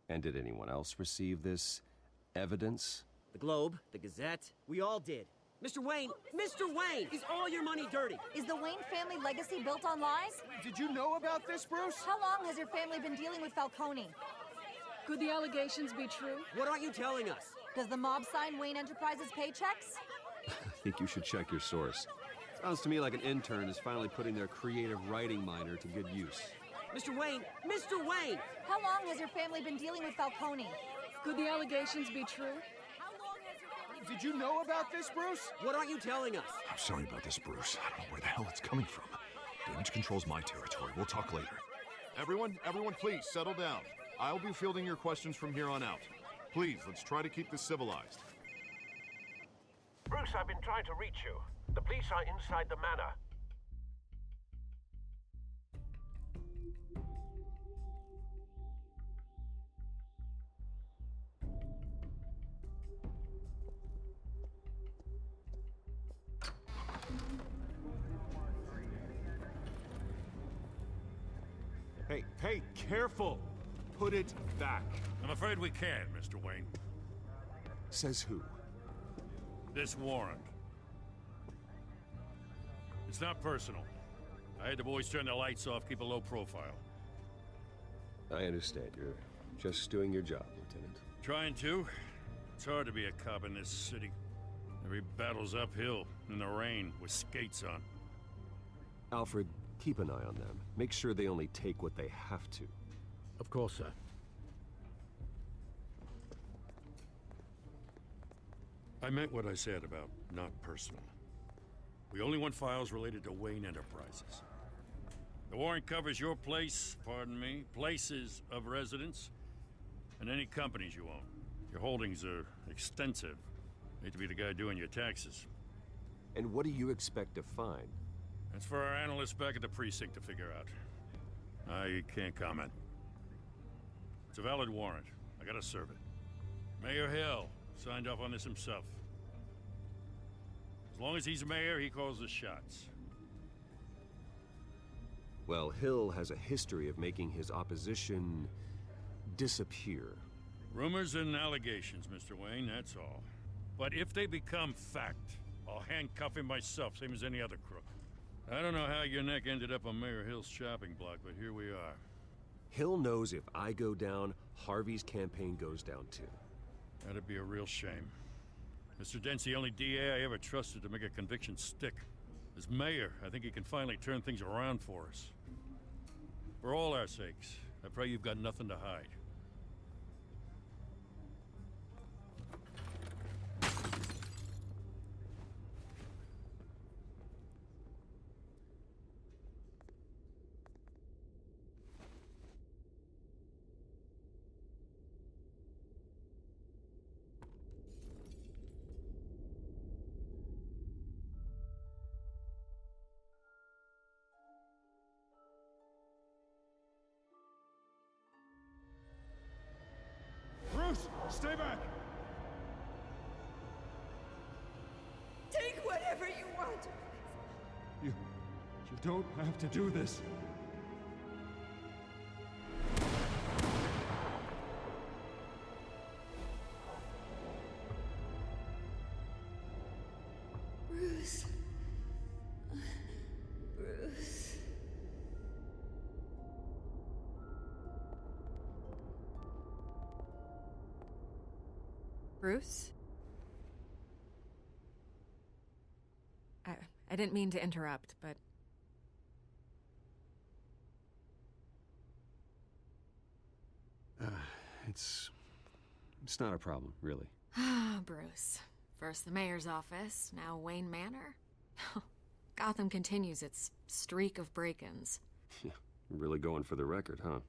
And did anyone else receive this evidence? The Globe, the Gazette, we all did. Mr. Wayne, is all your money dirty? Is the Wayne family legacy built on lies? Did you know about this, Bruce? How long has your family been dealing with Falcone? Could the allegations be true? What aren't you telling us? Does the mob sign Wayne Enterprises paychecks? I think you should check your source. Sounds to me like an intern is finally putting their creative writing minor to good use. Mr. Wayne! Mr. Wayne! How long has your family been dealing with Falcone? Could the allegations be true? Did you know about this, Bruce? What aren't you telling us? I'm sorry about this, Bruce. I don't know where the hell it's coming from. Damage control's my territory. We'll talk later. Everyone, please settle down. I'll be fielding your questions from here on out. Please, let's try to keep this civilized. Bruce, I've been trying to reach you. The police are inside the manor. Hey, careful! Put it back. I'm afraid we can't, Mr. Wayne. Says who? This warrant. It's not personal. I had the boys turn the lights off, keep a low profile. I understand. You're just doing your job, Lieutenant. Trying to. It's hard to be a cop in this city. Every battle's uphill, in the rain, with skates on. Alfred, keep an eye on them. Make sure they only take what they have to. Of course, sir. I meant what I said about not personal. We only want files related to Wayne Enterprises. The warrant covers your place, pardon me, places of residence, and any companies you own. Your holdings are extensive. Hate to be the guy doing your taxes. And what do you expect to find? That's for our analysts back at the precinct to figure out. I can't comment. It's a valid warrant. I gotta serve it. Mayor Hill signed off on this himself. As long as he's mayor, he calls the shots. Well, Hill has a history of making his opposition disappear. Rumors and allegations, Mr. Wayne, that's all. But if they become fact, I'll handcuff him myself, same as any other crook. I don't know how your neck ended up on Mayor Hill's shopping block, but here we are. Hill knows if I go down, Harvey's campaign goes down too. That'd be a real shame. Mr. Dent's the only DA I ever trusted to make a conviction stick. As mayor, I think he can finally turn things around for us. For all our sakes, I pray you've got nothing to hide. Bruce, stay back! Take whatever you want. You don't have to do this. Bruce. Bruce. Bruce? I didn't mean to interrupt, but... It's not a problem, really. Ah, Bruce. First the mayor's office, now Wayne Manor. Gotham continues its streak of break-ins. Yeah, really going for the record, huh?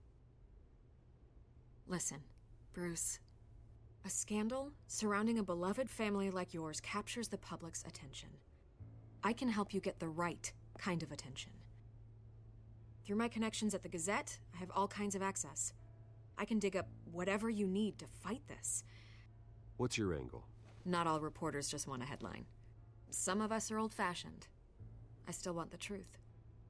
Listen, Bruce. A scandal surrounding a beloved family like yours captures the public's attention. I can help you get the right kind of attention. Through my connections at the Gazette, I have all kinds of access. I can dig up whatever you need to fight this. What's your angle? Not all reporters just want a headline. Some of us are old-fashioned. I still want the truth.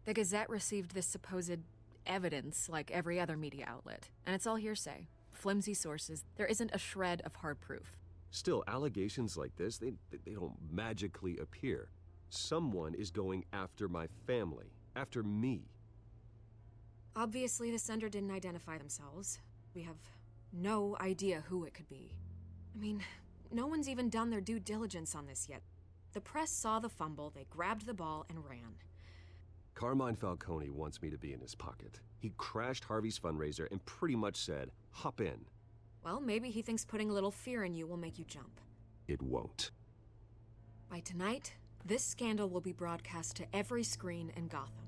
The Gazette received this supposed evidence like every other media outlet, and it's all hearsay. Flimsy sources. There isn't a shred of hard proof. Still, allegations like this, they don't magically appear. Someone is going after my family, after me. Obviously, the sender didn't identify themselves. We have no idea who it could be. I mean, no one's even done their due diligence on this yet. The press saw the fumble, they grabbed the ball and ran. Carmine Falcone wants me to be in his pocket. He crashed Harvey's fundraiser and pretty much said, hop in. Well, maybe he thinks putting a little fear in you will make you jump. It won't. By tonight, this scandal will be broadcast to every screen in Gotham.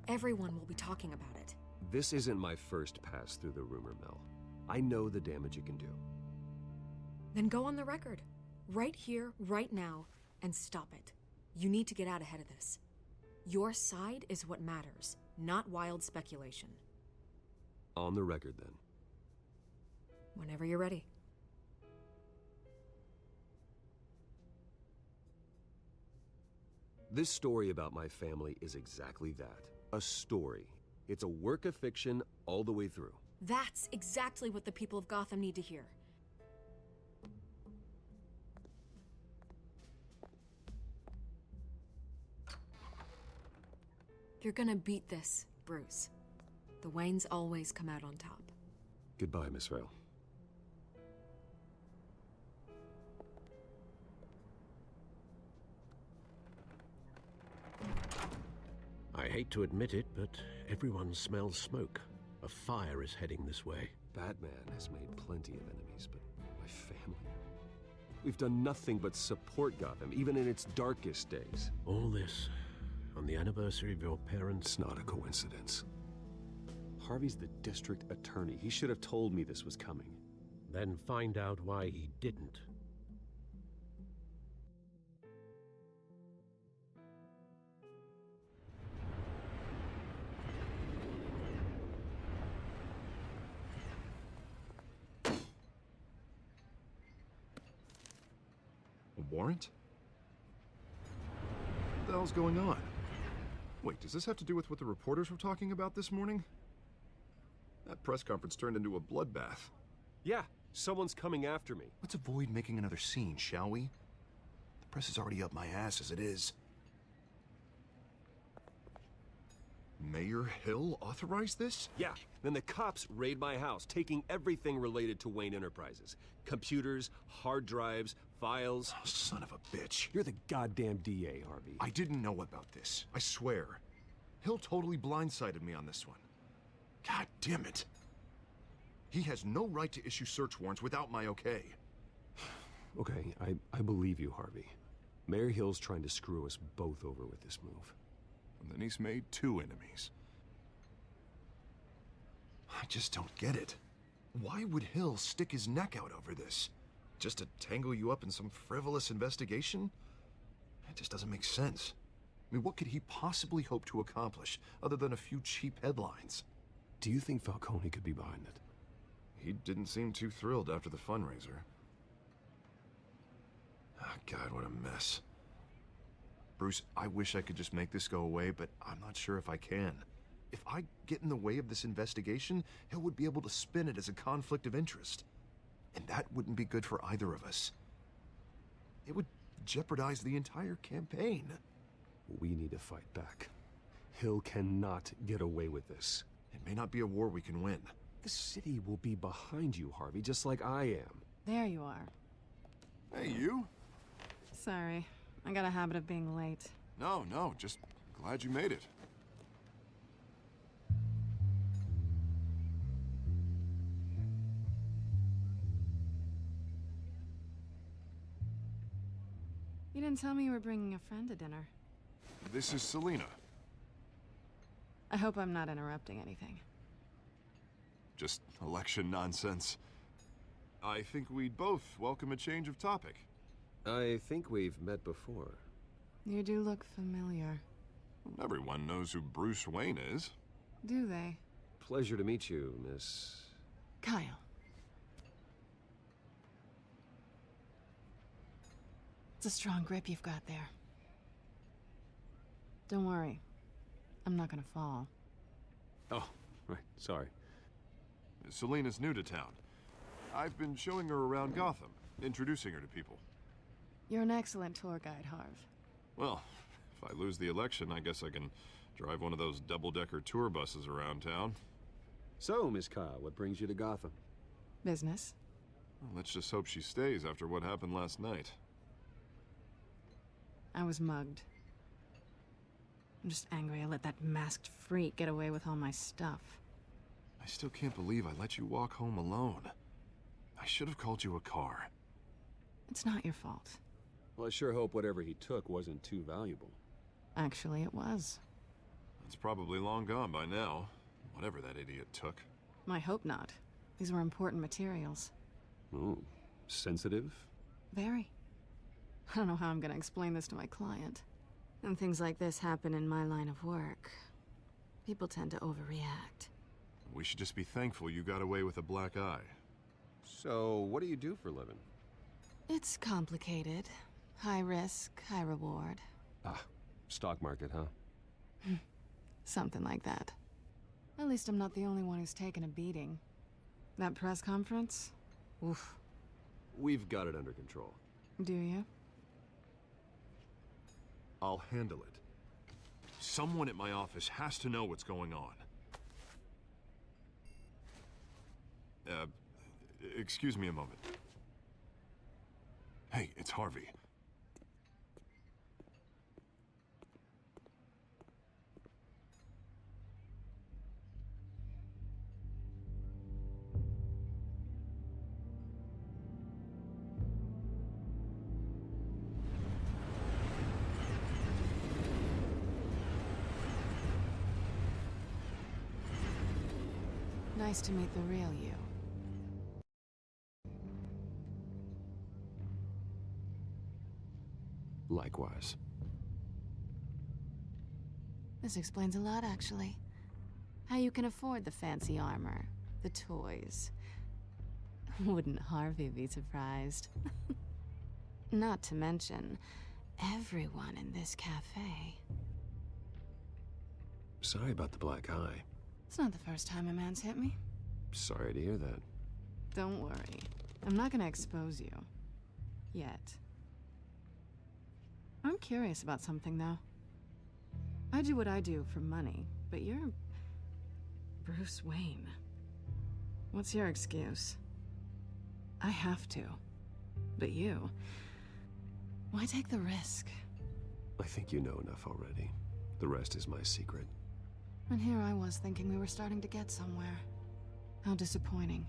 Everyone will be talking about it. This isn't my first pass through the rumor mill. I know the damage it can do. Then go on the record. Right here, right now, and stop it. You need to get out ahead of this. Your side is what matters, not wild speculation. On the record, then. Whenever you're ready. This story about my family is exactly that. A story. It's a work of fiction all the way through. That's exactly what the people of Gotham need to hear. You're gonna beat this, Bruce. The Waynes always come out on top. Goodbye, Miss Vale. I hate to admit it, but everyone smells smoke. A fire is heading this way. Batman has made plenty of enemies, but my family? We've done nothing but support Gotham, even in its darkest days. All this on the anniversary of your parents'... It's not a coincidence. Harvey's the district attorney. He should have told me this was coming. Then find out why he didn't. A warrant? What the hell's going on? Wait, does this have to do with what the reporters were talking about this morning? That press conference turned into a bloodbath. Yeah, someone's coming after me. Let's avoid making another scene, shall we? The press is already up my ass as it is. Mayor Hill authorized this? Yeah, then the cops raid my house, taking everything related to Wayne Enterprises. Computers, hard drives, files. Oh, son of a bitch. You're the goddamn DA, Harvey. I didn't know about this, I swear. Hill totally blindsided me on this one. God damn it. He has no right to issue search warrants without my okay. Okay, I believe you, Harvey. Mayor Hill's trying to screw us both over with this move. And then he's made 2 enemies. I just don't get it. Why would Hill stick his neck out over this? Just to tangle you up in some frivolous investigation? It just doesn't make sense. I mean, what could he possibly hope to accomplish other than a few cheap headlines? Do you think Falcone could be behind it? He didn't seem too thrilled after the fundraiser. Oh, God, what a mess. Bruce, I wish I could just make this go away, but I'm not sure if I can. If I get in the way of this investigation, Hill would be able to spin it as a conflict of interest. And that wouldn't be good for either of us. It would jeopardize the entire campaign. We need to fight back. Hill cannot get away with this. It may not be a war we can win. The city will be behind you, Harvey, just like I am. There you are. Hey, you? Sorry. I got a habit of being late. No, just glad you made it. You didn't tell me you were bringing a friend to dinner. This is Selena. I hope I'm not interrupting anything. Just election nonsense. I think we'd both welcome a change of topic. I think we've met before. You do look familiar. Everyone knows who Bruce Wayne is. Do they? Pleasure to meet you, Miss... Kyle. It's a strong grip you've got there. Don't worry. I'm not gonna fall. Oh, right. Sorry. Selena's new to town. I've been showing her around Gotham, introducing her to people. You're an excellent tour guide, Harv. Well, if I lose the election, I guess I can drive one of those double-decker tour buses around town. So, Miss Kyle, what brings you to Gotham? Business. Well, let's just hope she stays after what happened last night. I was mugged. I'm just angry I let that masked freak get away with all my stuff. I still can't believe I let you walk home alone. I should have called you a car. It's not your fault. Well, I sure hope whatever he took wasn't too valuable. Actually, it was. It's probably long gone by now, whatever that idiot took. I hope not. These were important materials. Ooh, sensitive? Very. I don't know how I'm gonna explain this to my client. And things like this happen in my line of work. People tend to overreact. We should just be thankful you got away with a black eye. So, what do you do for a living? It's complicated. High risk, high reward. Ah, stock market, huh? Something like that. At least I'm not the only one who's taken a beating. That press conference? Oof. We've got it under control. Do you? I'll handle it. Someone at my office has to know what's going on. Excuse me a moment. Hey, it's Harvey. Nice to meet the real you. Likewise. This explains a lot, actually. How you can afford the fancy armor, the toys. Wouldn't Harvey be surprised? Not to mention, everyone in this cafe. Sorry about the black eye. It's not the first time a man's hit me. Sorry to hear that. Don't worry. I'm not gonna expose you. Yet. I'm curious about something, though. I do what I do for money, but you're... Bruce Wayne. What's your excuse? I have to. But you... Why take the risk? I think you know enough already. The rest is my secret. And here I was thinking we were starting to get somewhere. How disappointing.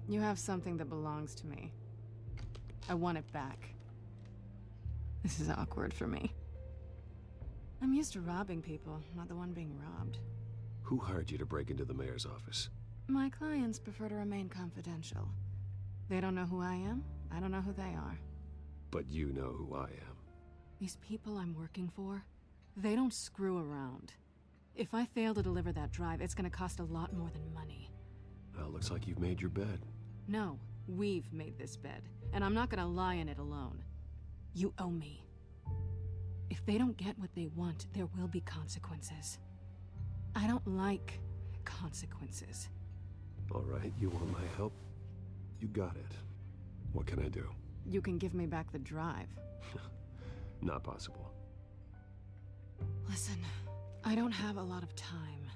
You have something that belongs to me. I want it back. This is awkward for me. I'm used to robbing people, not the one being robbed. Who hired you to break into the mayor's office? My clients prefer to remain confidential. They don't know who I am, I don't know who they are. But you know who I am. These people I'm working for, they don't screw around. If I fail to deliver that drive, it's gonna cost a lot more than money. Well, looks like you've made your bed. No, we've made this bed, and I'm not gonna lie in it alone. You owe me. If they don't get what they want, there will be consequences. I don't like consequences. All right, you want my help? You got it. What can I do? You can give me back the drive. Not possible. Listen, I don't have a lot of time.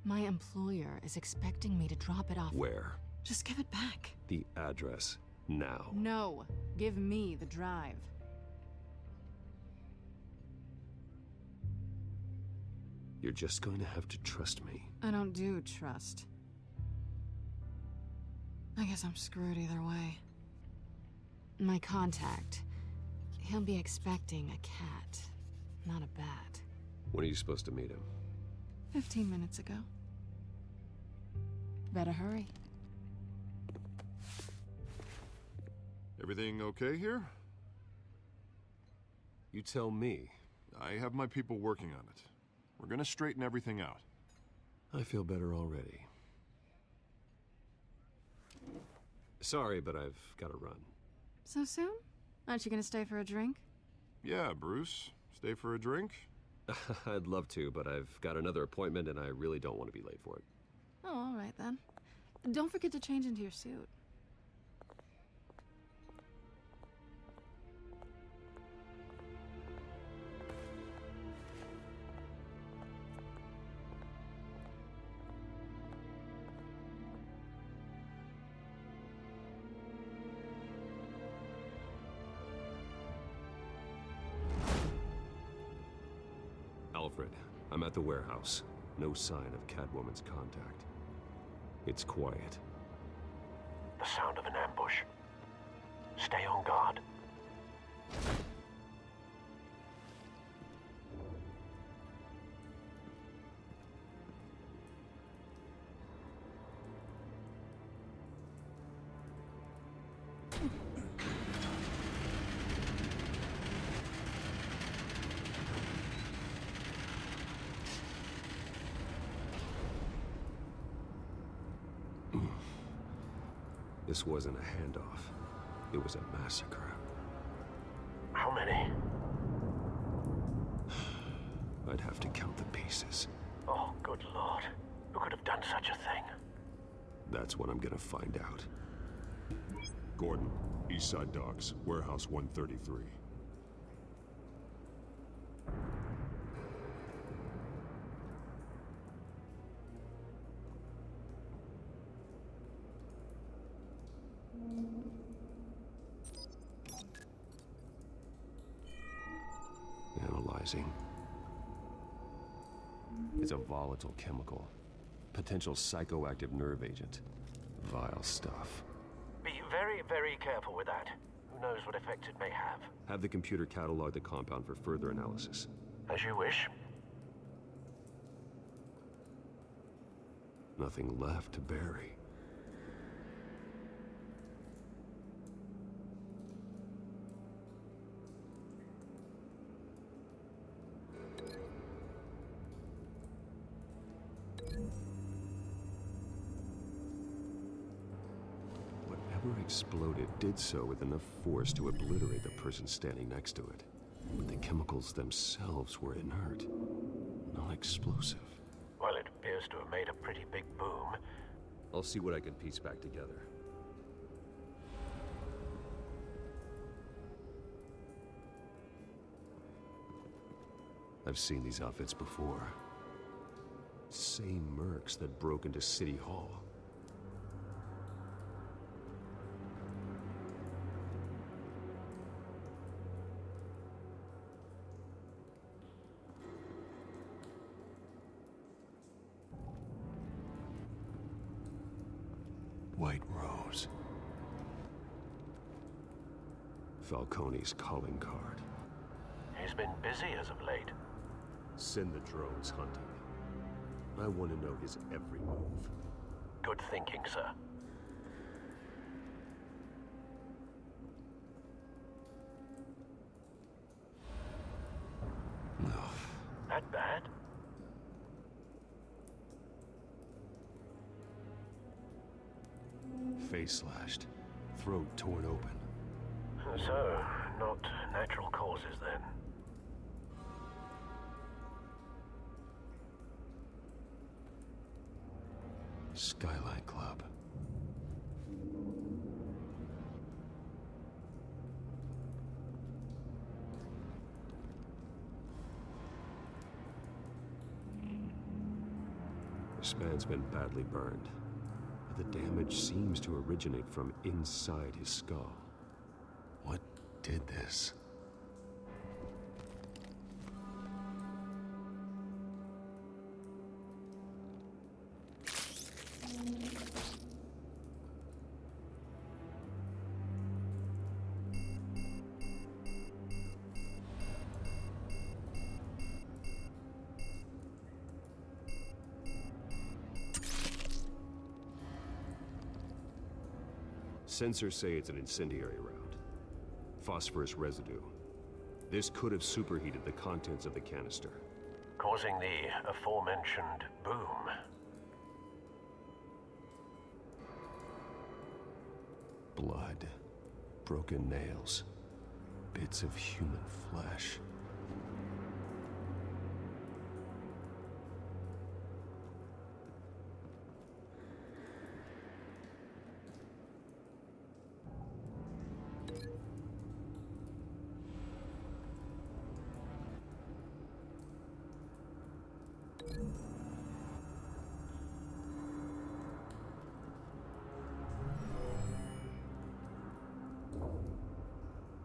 My employer is expecting me to drop it off. Where? Just give it back. The address, now. No, give me the drive. You're just going to have to trust me. I don't do trust. I guess I'm screwed either way. My contact, he'll be expecting a cat, not a bat. When are you supposed to meet him? 15 minutes ago. Better hurry. Everything okay here? You tell me. I have my people working on it. We're gonna straighten everything out. I feel better already. Sorry, but I've got to run. So soon? Aren't you gonna stay for a drink? Yeah, Bruce. Stay for a drink? I'd love to, but I've got another appointment and I really don't want to be late for it. Oh, all right then. Don't forget to change into your suit. Alfred, I'm at the warehouse. No sign of Catwoman's contact. It's quiet. The sound of an ambush. Stay on guard. This wasn't a handoff. It was a massacre. How many? I'd have to count the pieces. Oh, good lord. Who could have done such a thing? That's what I'm gonna find out. Gordon, Eastside Docks, Warehouse 133. Analyzing. It's a volatile chemical. Potential psychoactive nerve agent. Vile stuff. Be very, very careful with that. Who knows what effect it may have. Have the computer catalog the compound for further analysis. As you wish. Nothing left to bury. Whatever exploded did so with enough force to obliterate the person standing next to it. But the chemicals themselves were inert, non-explosive. Well, it appears to have made a pretty big boom. I'll see what I can piece back together. I've seen these outfits before. Same mercs that broke into City Hall. White Rose. Falcone's calling card. He's been busy as of late. Send the drones hunting. I want to know his every move. Good thinking, sir. That bad? Face slashed, throat torn open. So, not natural causes then. Skyline Club. This man's been badly burned, but the damage seems to originate from inside his skull. What did this? Sensors say it's an incendiary round. Phosphorus residue. This could have superheated the contents of the canister, Causing the aforementioned boom. Blood, broken nails, bits of human flesh.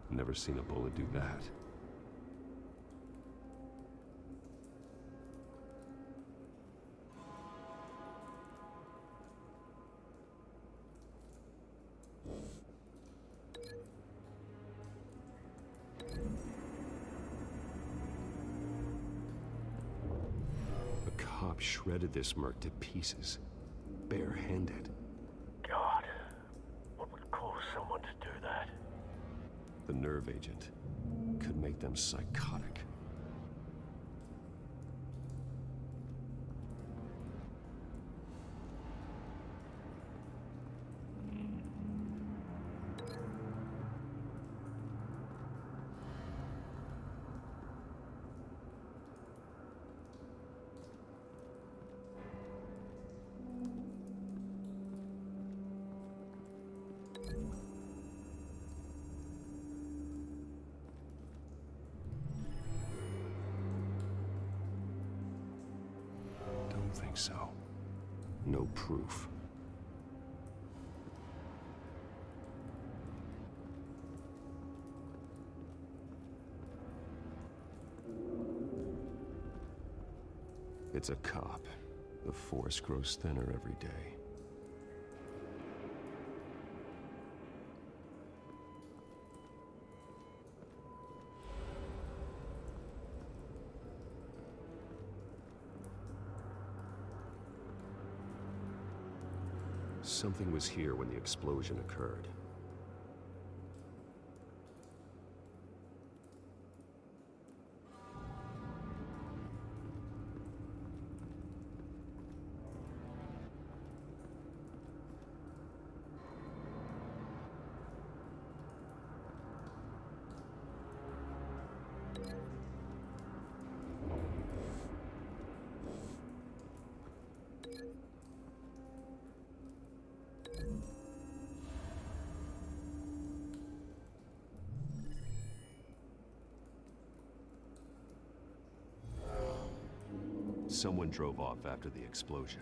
Never seen a bullet do that. A cop shredded this merc to pieces, barehanded. God, what would cause someone to do that? The nerve agent could make them psychotic. Don't think so. No proof. It's a cop. The force grows thinner every day. Something was here when the explosion occurred. someone drove off after the explosion.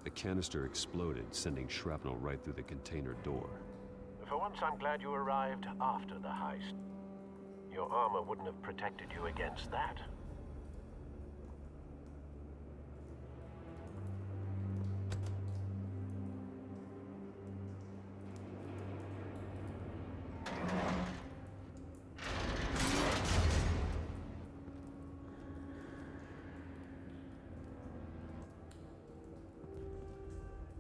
The canister exploded, sending shrapnel right through the container door. For once, I'm glad you arrived after the heist. Your armor wouldn't have protected you against that.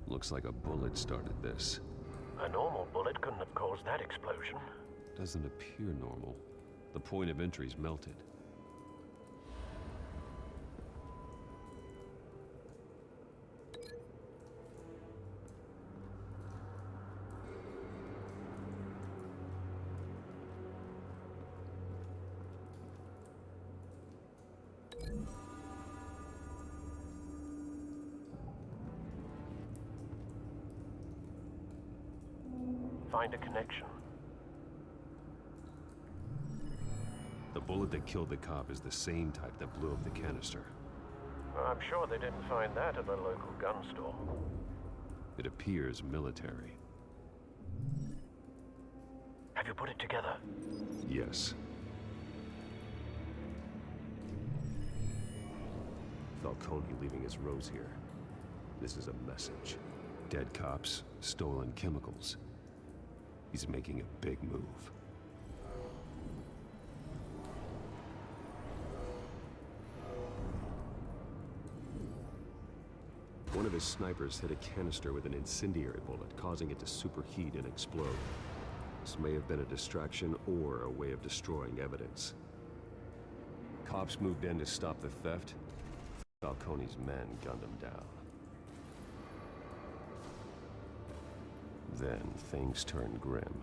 Looks like a bullet started this. A normal bullet couldn't have caused that explosion. Doesn't appear normal. The point of entry's melted. Find a connection. The bullet that killed the cop is the same type that blew up the canister. I'm sure they didn't find that at the local gun store. It appears military. Have you put it together? Yes. Falcone leaving his rose here. This is a message. Dead cops, stolen chemicals. He's making a big move. One of his snipers hit a canister with an incendiary bullet, causing it to superheat and explode. This may have been a distraction or a way of destroying evidence. Cops moved in to stop the theft. Falcone's men gunned him down. Then things turned grim.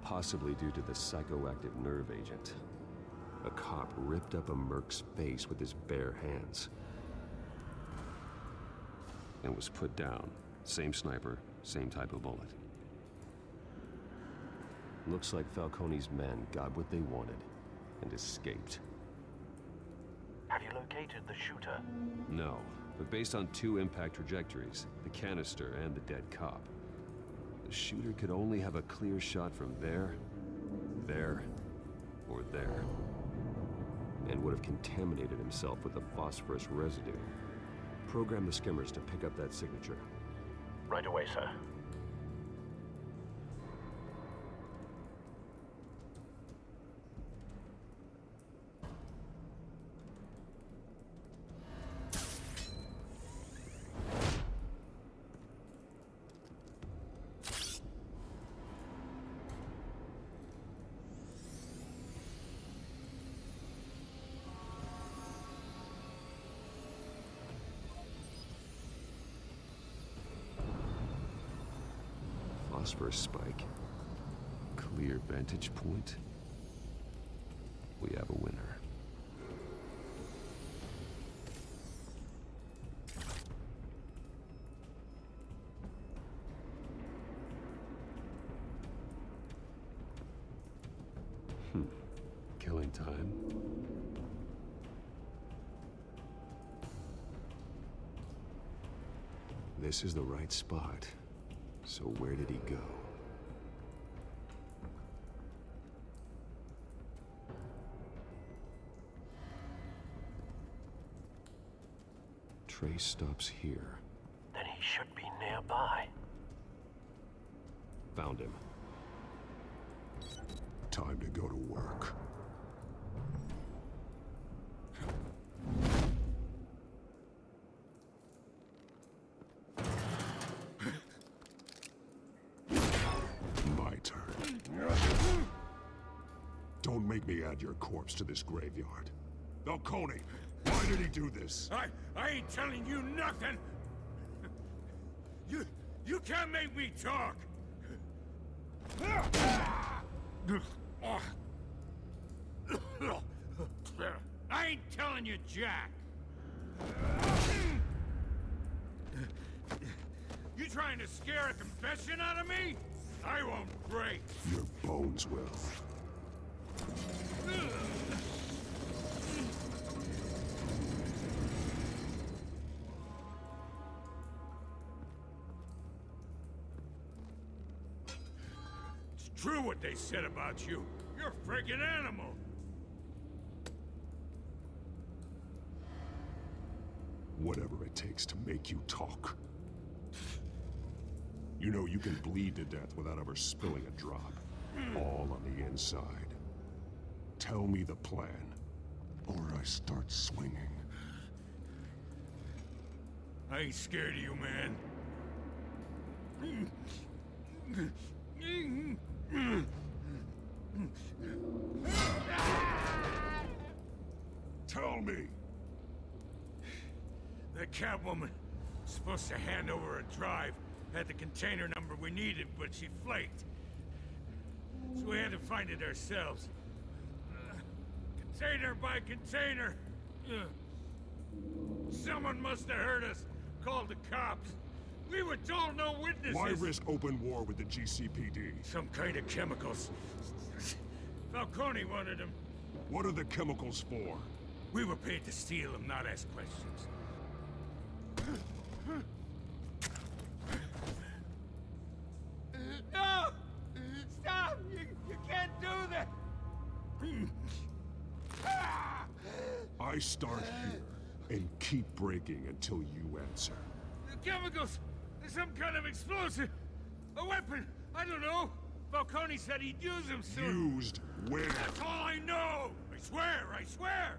Possibly due to the psychoactive nerve agent. A cop ripped up a merc's face with his bare hands. And was put down. Same sniper, same type of bullet. Looks like Falcone's men got what they wanted and escaped. Have you located the shooter? No, but based on two impact trajectories, the canister and the dead cop, the shooter could only have a clear shot from there, or there, and would have contaminated himself with the phosphorus residue. Program the skimmers to pick up that signature. Right away, sir. Phosphorus spike. Clear vantage point. We have a winner. Killing time. This is the right spot. So where did he go? Trace stops here. Then he should be nearby. Found him. Time to go to work. My turn. Don't make me add your corpse to this graveyard. Falcone, why did he do this? I ain't telling you nothing! You can't make me talk! I ain't telling you, Jack! You trying to scare a confession out of me? I won't break! Your bones will. It's true what they said about you. You're a freaking animal! Whatever it takes to make you talk. You know you can bleed to death without ever spilling a drop. All on the inside. Tell me the plan, or I start swinging. I ain't scared of you, man. Tell me! That Catwoman was supposed to hand over a drive. Had the container number we needed, but she flaked. So we had to find it ourselves. Container by container. Someone must have heard us. Called the cops. We were told no witnesses. Why risk open war with the GCPD? Some kind of chemicals. Falcone wanted them. What are the chemicals for? We were paid to steal them, not ask questions. No! Stop! You can't do that! I start here and keep breaking until you answer. The chemicals! There's some kind of explosive! A weapon! I don't know! Falcone said he'd use them soon! Used where? That's all I know! I swear! I swear!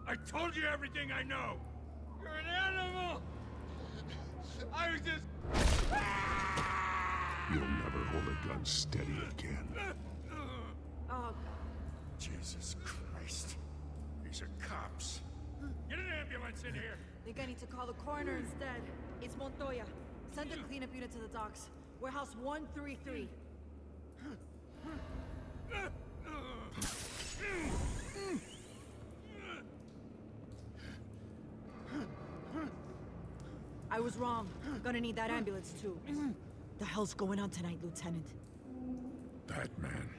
I told you everything I know! You're an animal! I was just... You'll never hold a gun steady again. Oh, Jesus Christ. These are cops. Get an ambulance in here! think I need to call the coroner instead. It's Montoya. Send a cleanup unit to the docks. Warehouse 133. I was wrong. Gonna need that ambulance too. The hell's going on tonight, Lieutenant? Batman.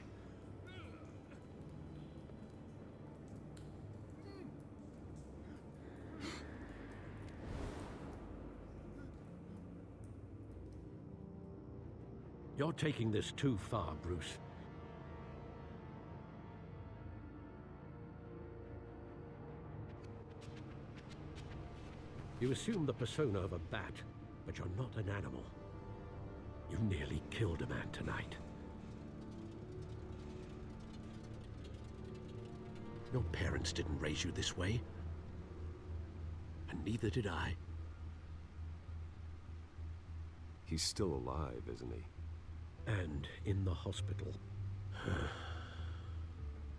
You're taking this too far, Bruce. You assume the persona of a bat, but you're not an animal. You nearly killed a man tonight. Your parents didn't raise you this way. And neither did I. He's still alive, isn't he? And in the hospital.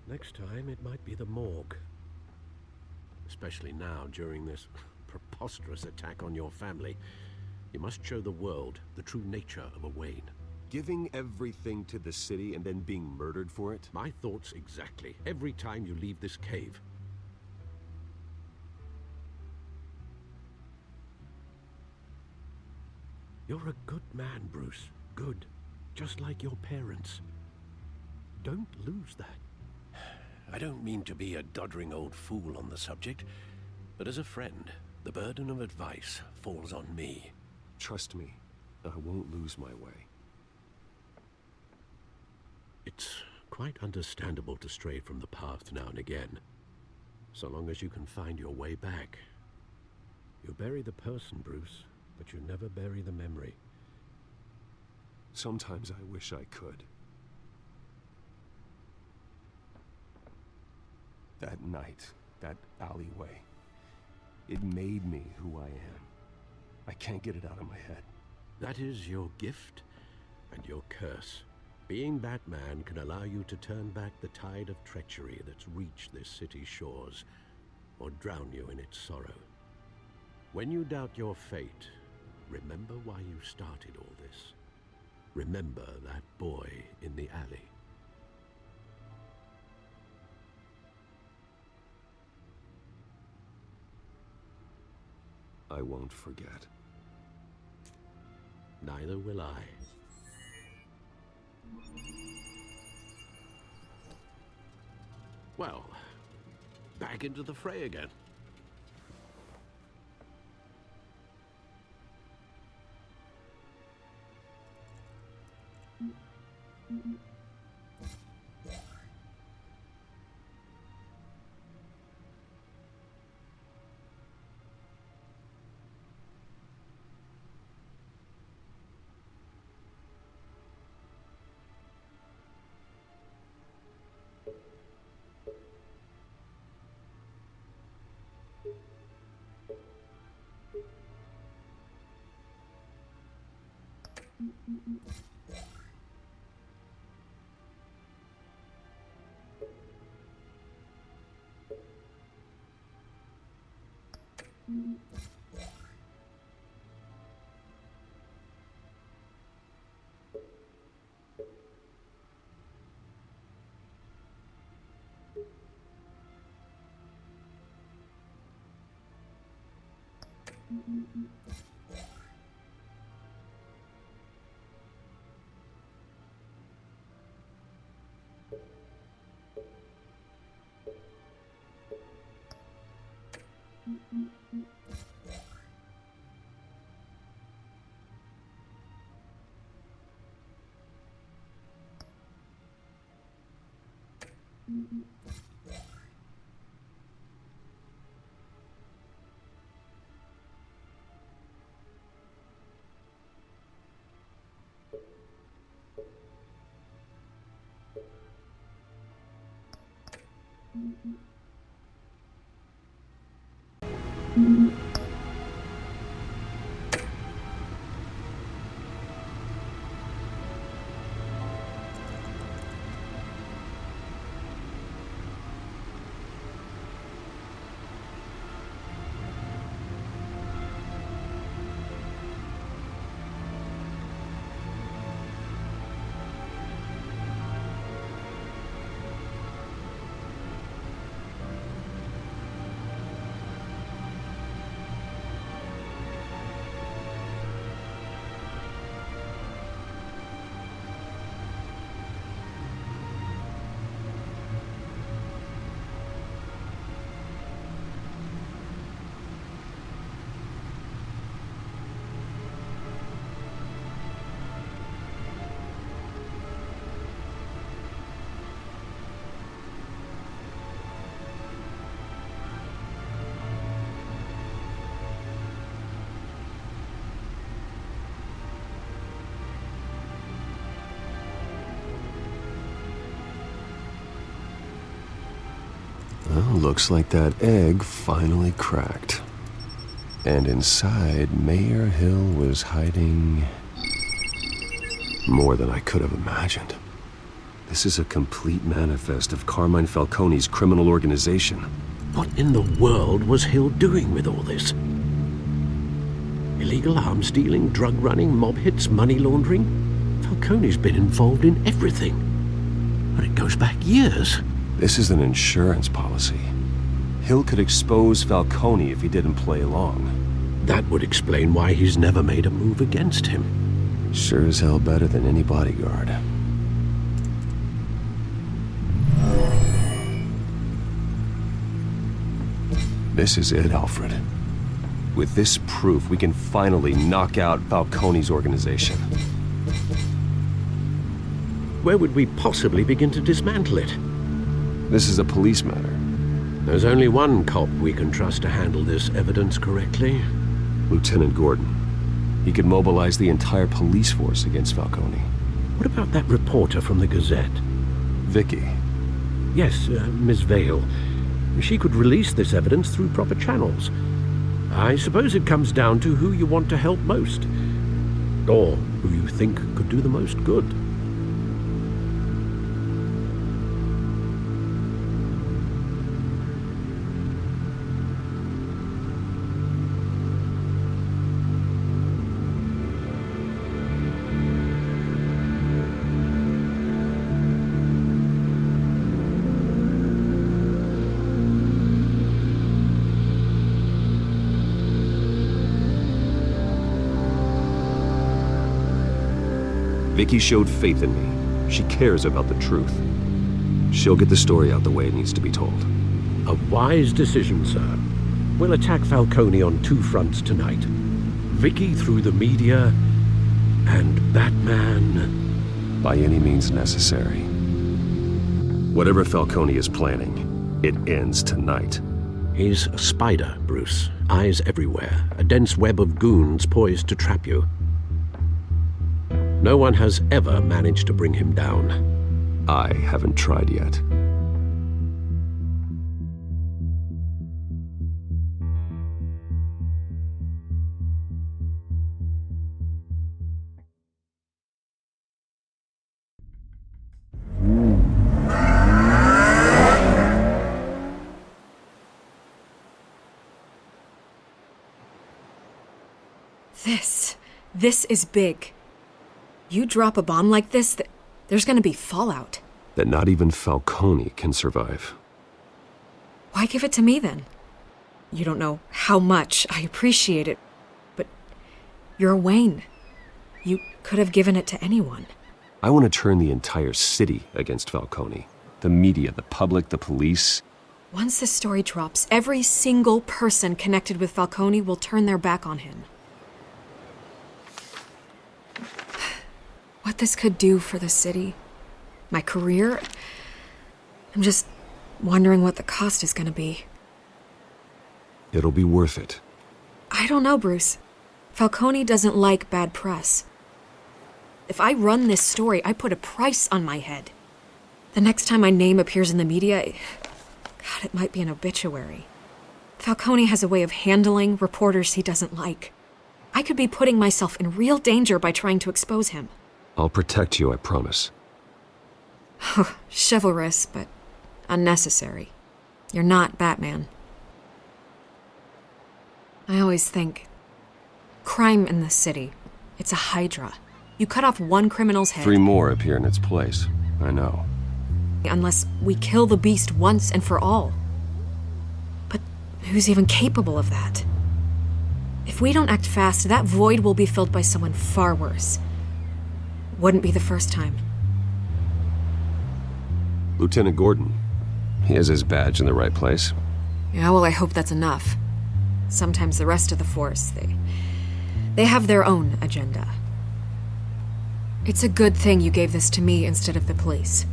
Next time, it might be the morgue. Especially now, during this preposterous attack on your family. You must show the world the true nature of a Wayne. Giving everything to the city and then being murdered for it? My thoughts exactly. Every time you leave this cave. You're a good man, Bruce. Good. Just like your parents. Don't lose that. I don't mean to be a doddering old fool on the subject, but as a friend, the burden of advice falls on me. Trust me, I won't lose my way. It's quite understandable to stray from the path now and again, so long as you can find your way back. You bury the person, Bruce, but you never bury the memory. Sometimes I wish I could. That night, that alleyway, it made me who I am. I can't get it out of my head. That is your gift and your curse. Being Batman can allow you to turn back the tide of treachery that's reached this city's shores, or drown you in its sorrow. When you doubt your fate, remember why you started all this. Remember that boy in the alley. I won't forget. Neither will I. Well, back into the fray again. Well, looks like that egg finally cracked. And inside, Mayor Hill was hiding more than I could have imagined. This is a complete manifest of Carmine Falcone's criminal organization. What in the world was Hill doing with all this? Illegal arms dealing, drug running, mob hits, money laundering? Falcone's been involved in everything. And it goes back years. This is an insurance policy. Hill could expose Falcone if he didn't play along. That would explain why he's never made a move against him. Sure as hell better than any bodyguard. This is it, Alfred. With this proof, we can finally knock out Falcone's organization. Where would we possibly begin to dismantle it? This is a police matter. There's only one cop we can trust to handle this evidence correctly. Lieutenant Gordon. He could mobilize the entire police force against Falcone. What about that reporter from the Gazette? Vicky. Yes, Miss Vale. She could release this evidence through proper channels. I suppose it comes down to who you want to help most. Or who you think could do the most good. Vicky showed faith in me. She cares about the truth. She'll get the story out the way it needs to be told. A wise decision, sir. We'll attack Falcone on 2 fronts tonight. Vicky through the media, and Batman... By any means necessary. Whatever Falcone is planning, it ends tonight. He's a spider, Bruce. Eyes everywhere. A dense web of goons poised to trap you. No one has ever managed to bring him down. I haven't tried yet. This is big. You drop a bomb like this, there's gonna be fallout. That not even Falcone can survive. Why give it to me then? You don't know how much I appreciate it, but you're Wayne. You could have given it to anyone. I want to turn the entire city against Falcone. The media, the public, the police. Once the story drops, every single person connected with Falcone will turn their back on him. What this could do for the city, my career, I'm just wondering what the cost is gonna be. It'll be worth it. I don't know, Bruce. Falcone doesn't like bad press. If I run this story, I put a price on my head. The next time my name appears in the media, God, it might be an obituary. Falcone has a way of handling reporters he doesn't like. I could be putting myself in real danger by trying to expose him. I'll protect you, I promise. Chivalrous, but unnecessary. You're not Batman. I always think, crime in the city, it's a hydra. You cut off one criminal's head. 3 more appear in its place. I know. Unless we kill the beast once and for all. But who's even capable of that? If we don't act fast, that void will be filled by someone far worse. Wouldn't be the first time. Lieutenant Gordon. He has his badge in the right place. Yeah, well, I hope that's enough. Sometimes the rest of the force, they have their own agenda. It's a good thing you gave this to me instead of the police.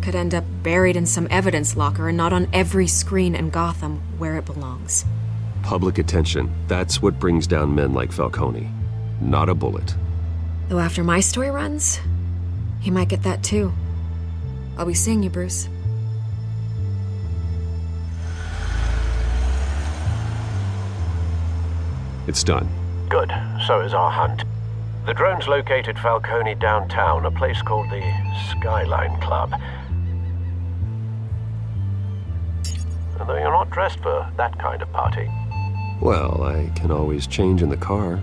Could end up buried in some evidence locker and not on every screen in Gotham where it belongs. Public attention. That's what brings down men like Falcone. Not a bullet. Though after my story runs, he might get that too. I'll be seeing you, Bruce. It's done. Good. So is our hunt. The drones located Falcone downtown, a place called the Skyline Club. And though you're not dressed for that kind of party. Well, I can always change in the car.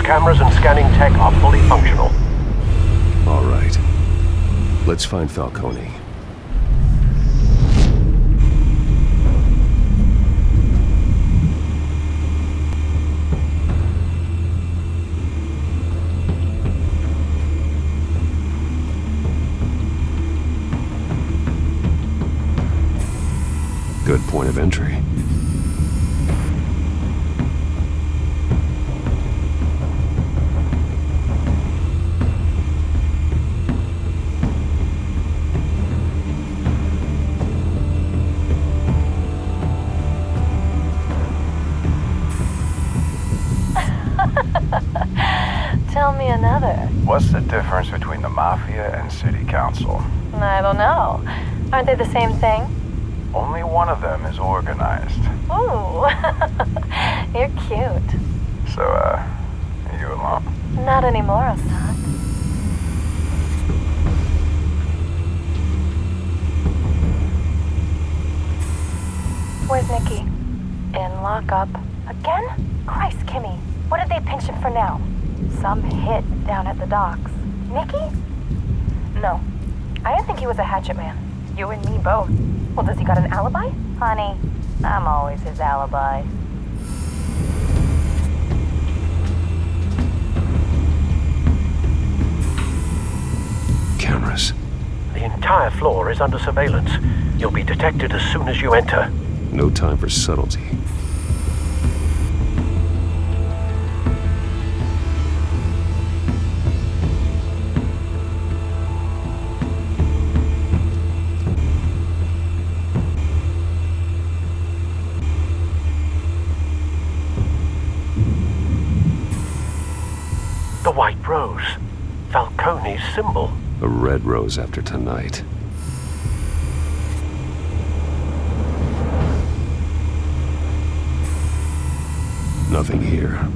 Cameras and scanning tech are fully functional. All right. Let's find Falcone. Good point of entry. me another. What's the difference between the Mafia and City Council? I don't know. Aren't they the same thing? Only one of them is organized. Ooh, you're cute. So, are you alone? Not anymore, Ustad. Where's Nikki? In lockup. Again? Christ, Kimmy. What did they pinch him for now? Some hit down at the docks. Nikki? No. I didn't think he was a hatchet man. You and me both. Well, does he got an alibi? Honey, I'm always his alibi. Cameras. The entire floor is under surveillance. You'll be detected as soon as you enter. No time for subtlety. The white rose. Falcone's symbol. A red rose after tonight. Nothing here.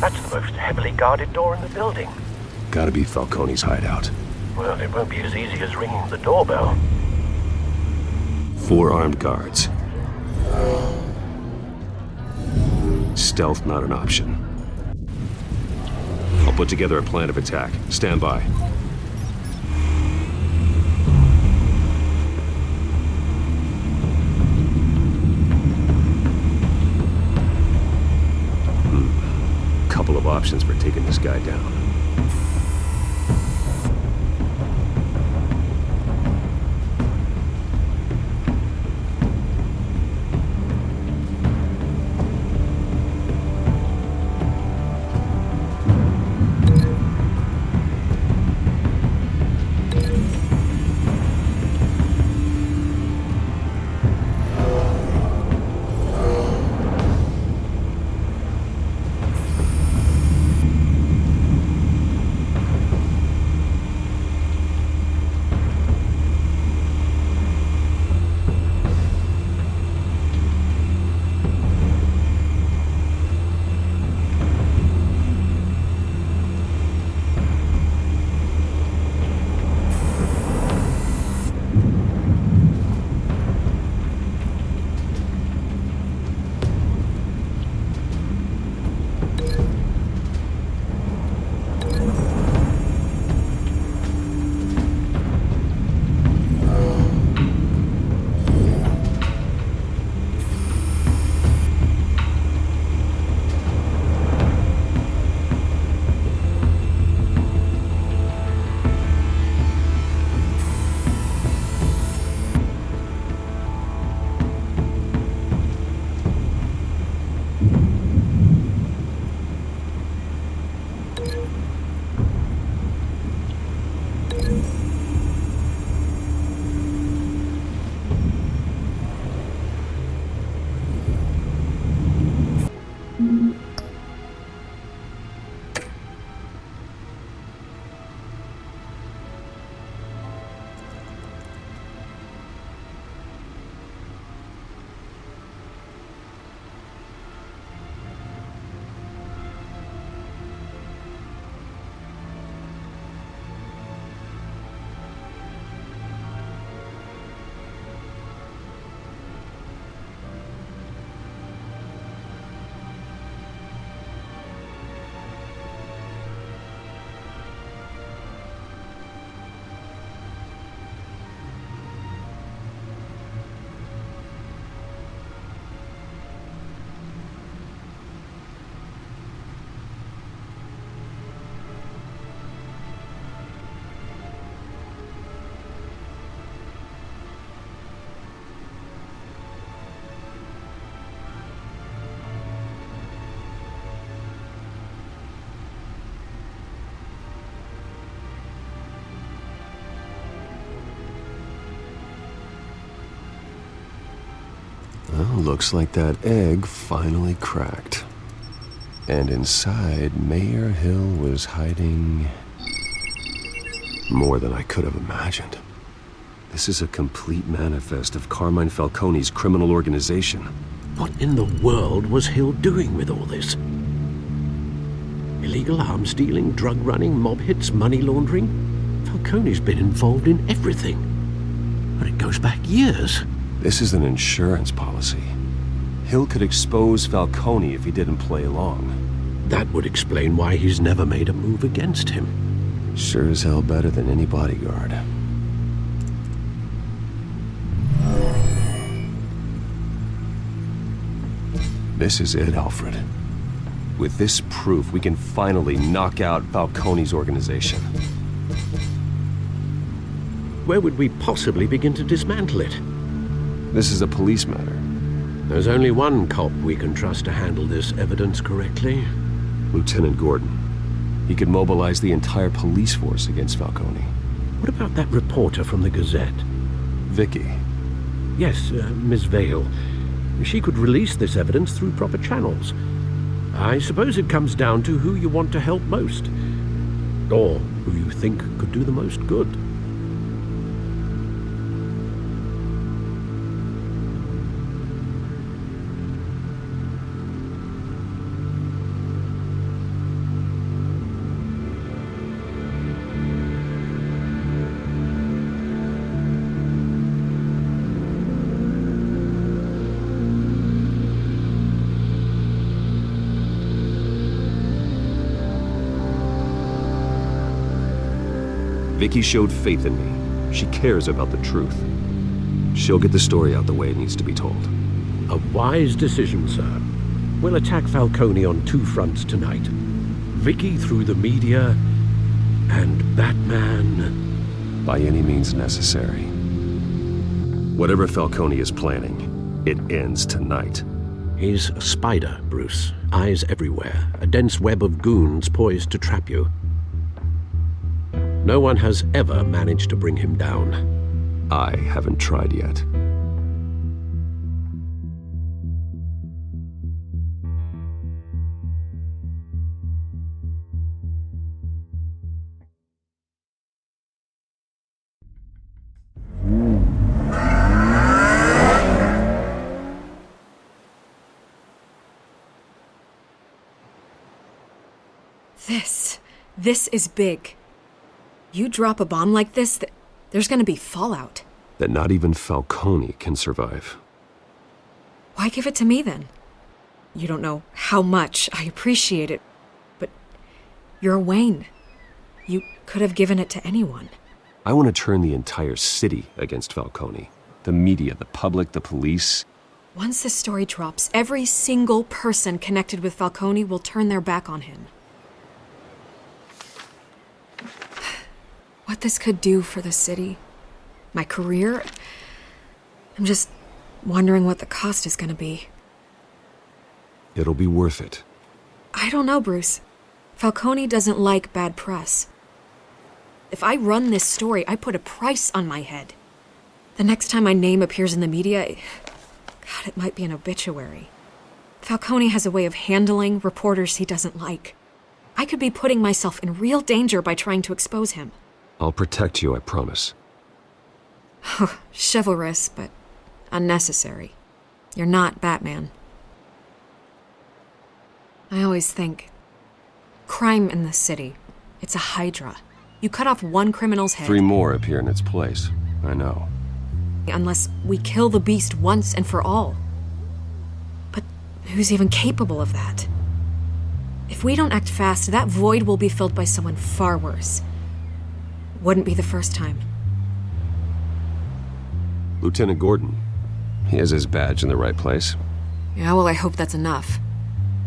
That's the most heavily guarded door in the building. Gotta be Falcone's hideout. Well, it won't be as easy as ringing the doorbell. 4 armed guards. Stealth not an option. I'll put together a plan of attack. Stand by. Couple of options for taking this guy down. Looks like that egg finally cracked. And inside, Mayor Hill was hiding more than I could have imagined. This is a complete manifest of Carmine Falcone's criminal organization. What in the world was Hill doing with all this? Illegal arms dealing, drug running, mob hits, money laundering? Falcone's been involved in everything. But it goes back years. This is an insurance policy. Hill could expose Falcone if he didn't play along. That would explain why he's never made a move against him. Sure as hell better than any bodyguard. This is it, Alfred. With this proof, we can finally knock out Falcone's organization. Where would we possibly begin to dismantle it? This is a police matter. There's only one cop we can trust to handle this evidence correctly. Lieutenant Gordon. He could mobilize the entire police force against Falcone. What about that reporter from the Gazette? Vicky. Yes, Miss Vale. She could release this evidence through proper channels. I suppose it comes down to who you want to help most. Or who you think could do the most good. Vicky showed faith in me. She cares about the truth. She'll get the story out the way it needs to be told. A wise decision, sir. We'll attack Falcone on two fronts tonight. Vicky through the media, and Batman... by any means necessary. Whatever Falcone is planning, it ends tonight. He's a spider, Bruce. Eyes everywhere. A dense web of goons poised to trap you. No one has ever managed to bring him down. I haven't tried yet. This is big. You drop a bomb like this, there's gonna be fallout. That not even Falcone can survive. Why give it to me then? You don't know how much I appreciate it, but you're Wayne. You could have given it to anyone. I want to turn the entire city against Falcone. The media, the public, the police. Once this story drops, every single person connected with Falcone will turn their back on him. What this could do for the city, my career, I'm just wondering what the cost is gonna be. It'll be worth it. I don't know, Bruce. Falcone doesn't like bad press. If I run this story, I put a price on my head. The next time my name appears in the media, God, it might be an obituary. Falcone has a way of handling reporters he doesn't like. I could be putting myself in real danger by trying to expose him. I'll protect you, I promise. Chivalrous, but unnecessary. You're not Batman. I always think, crime in this city, it's a hydra. You cut off one criminal's head. 3 more appear in its place. I know. Unless we kill the beast once and for all. But who's even capable of that? If we don't act fast, that void will be filled by someone far worse. Wouldn't be the first time. Lieutenant Gordon. He has his badge in the right place. Yeah, well, I hope that's enough.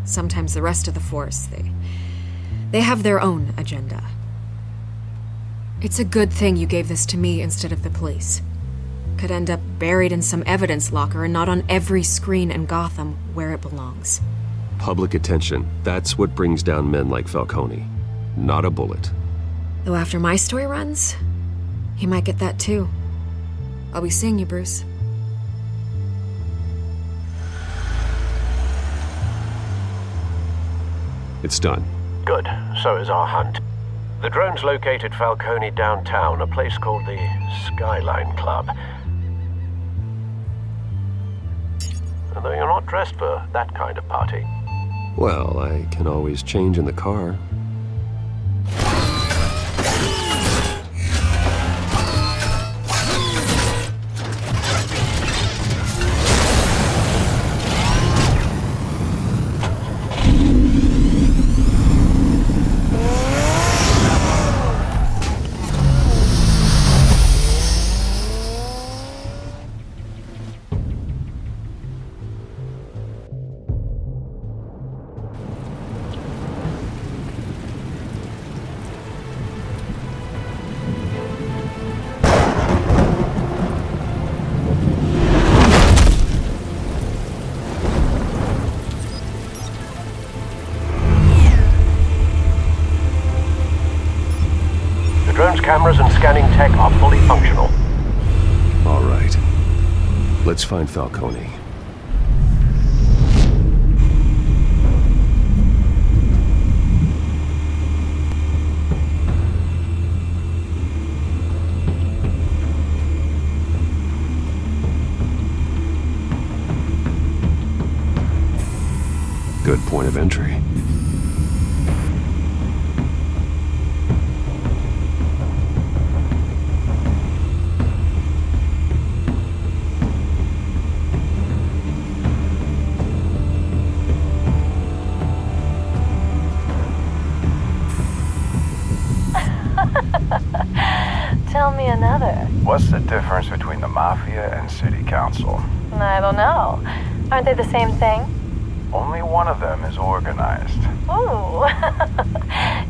Sometimes the rest of the force, they have their own agenda. It's a good thing you gave this to me instead of the police. Could end up buried in some evidence locker and not on every screen in Gotham where it belongs. Public attention. That's what brings down men like Falcone. Not a bullet. Though after my story runs, he might get that too. I'll be seeing you, Bruce. It's done. Good. So is our hunt. The drones located Falcone downtown, a place called the Skyline Club. Although you're not dressed for that kind of party. Well, I can always change in the car. Cameras and scanning tech are fully functional. All right. Let's find Falcone. Good point of entry. Tell me another. What's the difference between the Mafia and City Council? I don't know. Aren't they the same thing? Only one of them is organized. Ooh,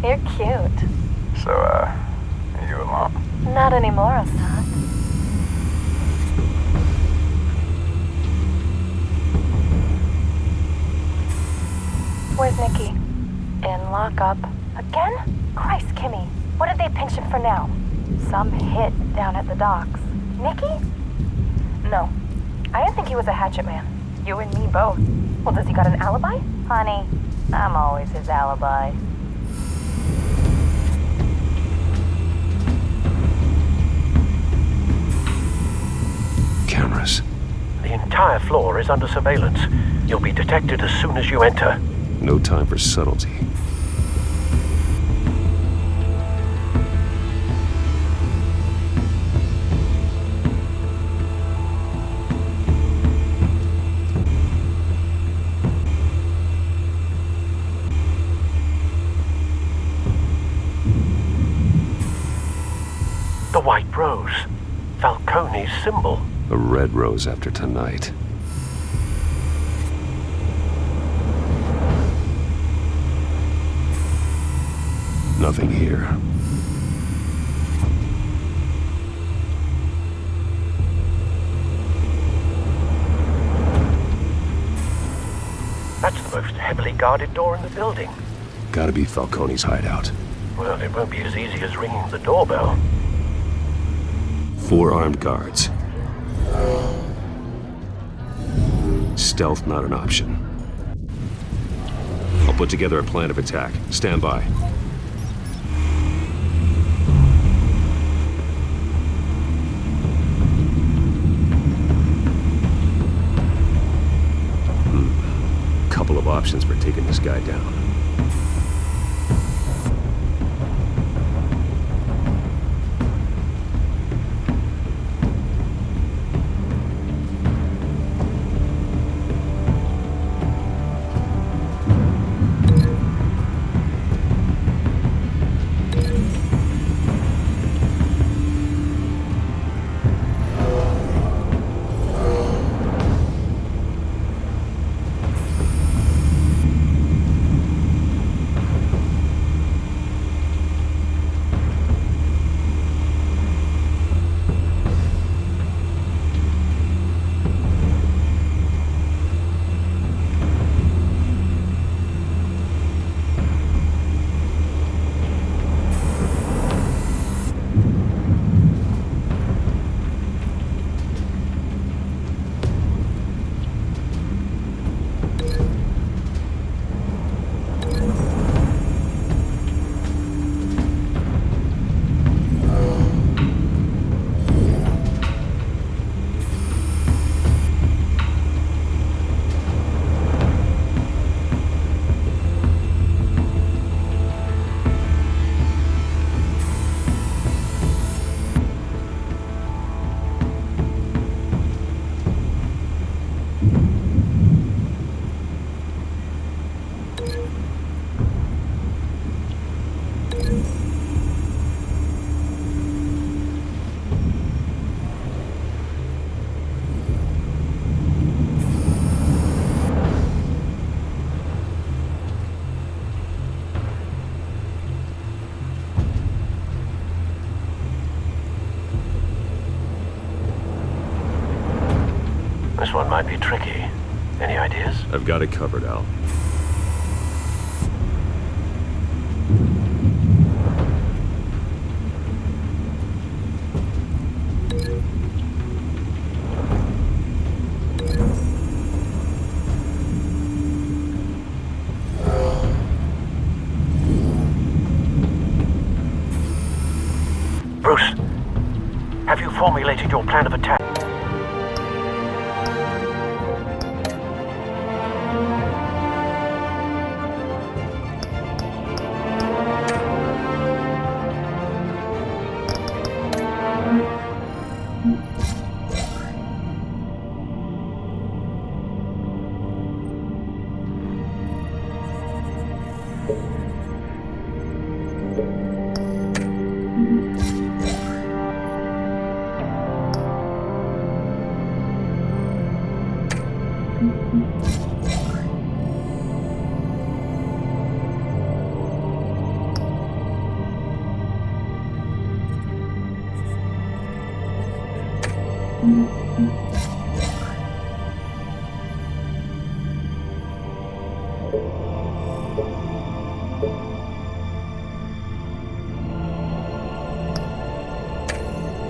you're cute. So, are you alone? Not anymore, I'm not. Where's Nikki? In lockup. Again? Christ, Kimmy. What did they pinch him for now? Some hit down at the docks. Nikki? No. I didn't think he was a hatchet man. You and me both. Well, does he got an alibi? Honey, I'm always his alibi. Cameras. The entire floor is under surveillance. You'll be detected as soon as you enter. No time for subtlety. The white rose. Falcone's symbol. A red rose after tonight. Nothing here. That's the most heavily guarded door in the building. Gotta be Falcone's hideout. Well, it won't be as easy as ringing the doorbell. 4 armed guards. Stealth not an option. I'll put together a plan of attack. Stand by. Couple of options for taking this guy down. one might be tricky. Any ideas? I've got it covered, Al. Bruce, have you formulated your plan of attack?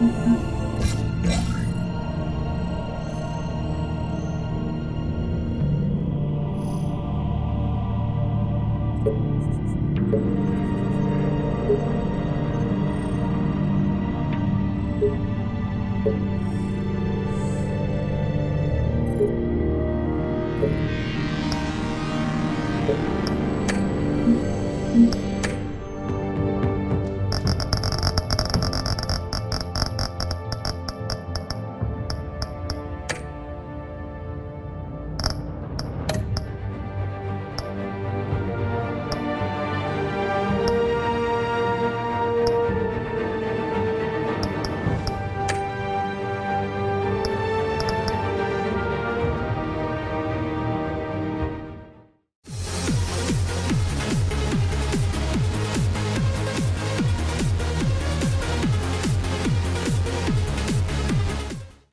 Mm-hmm.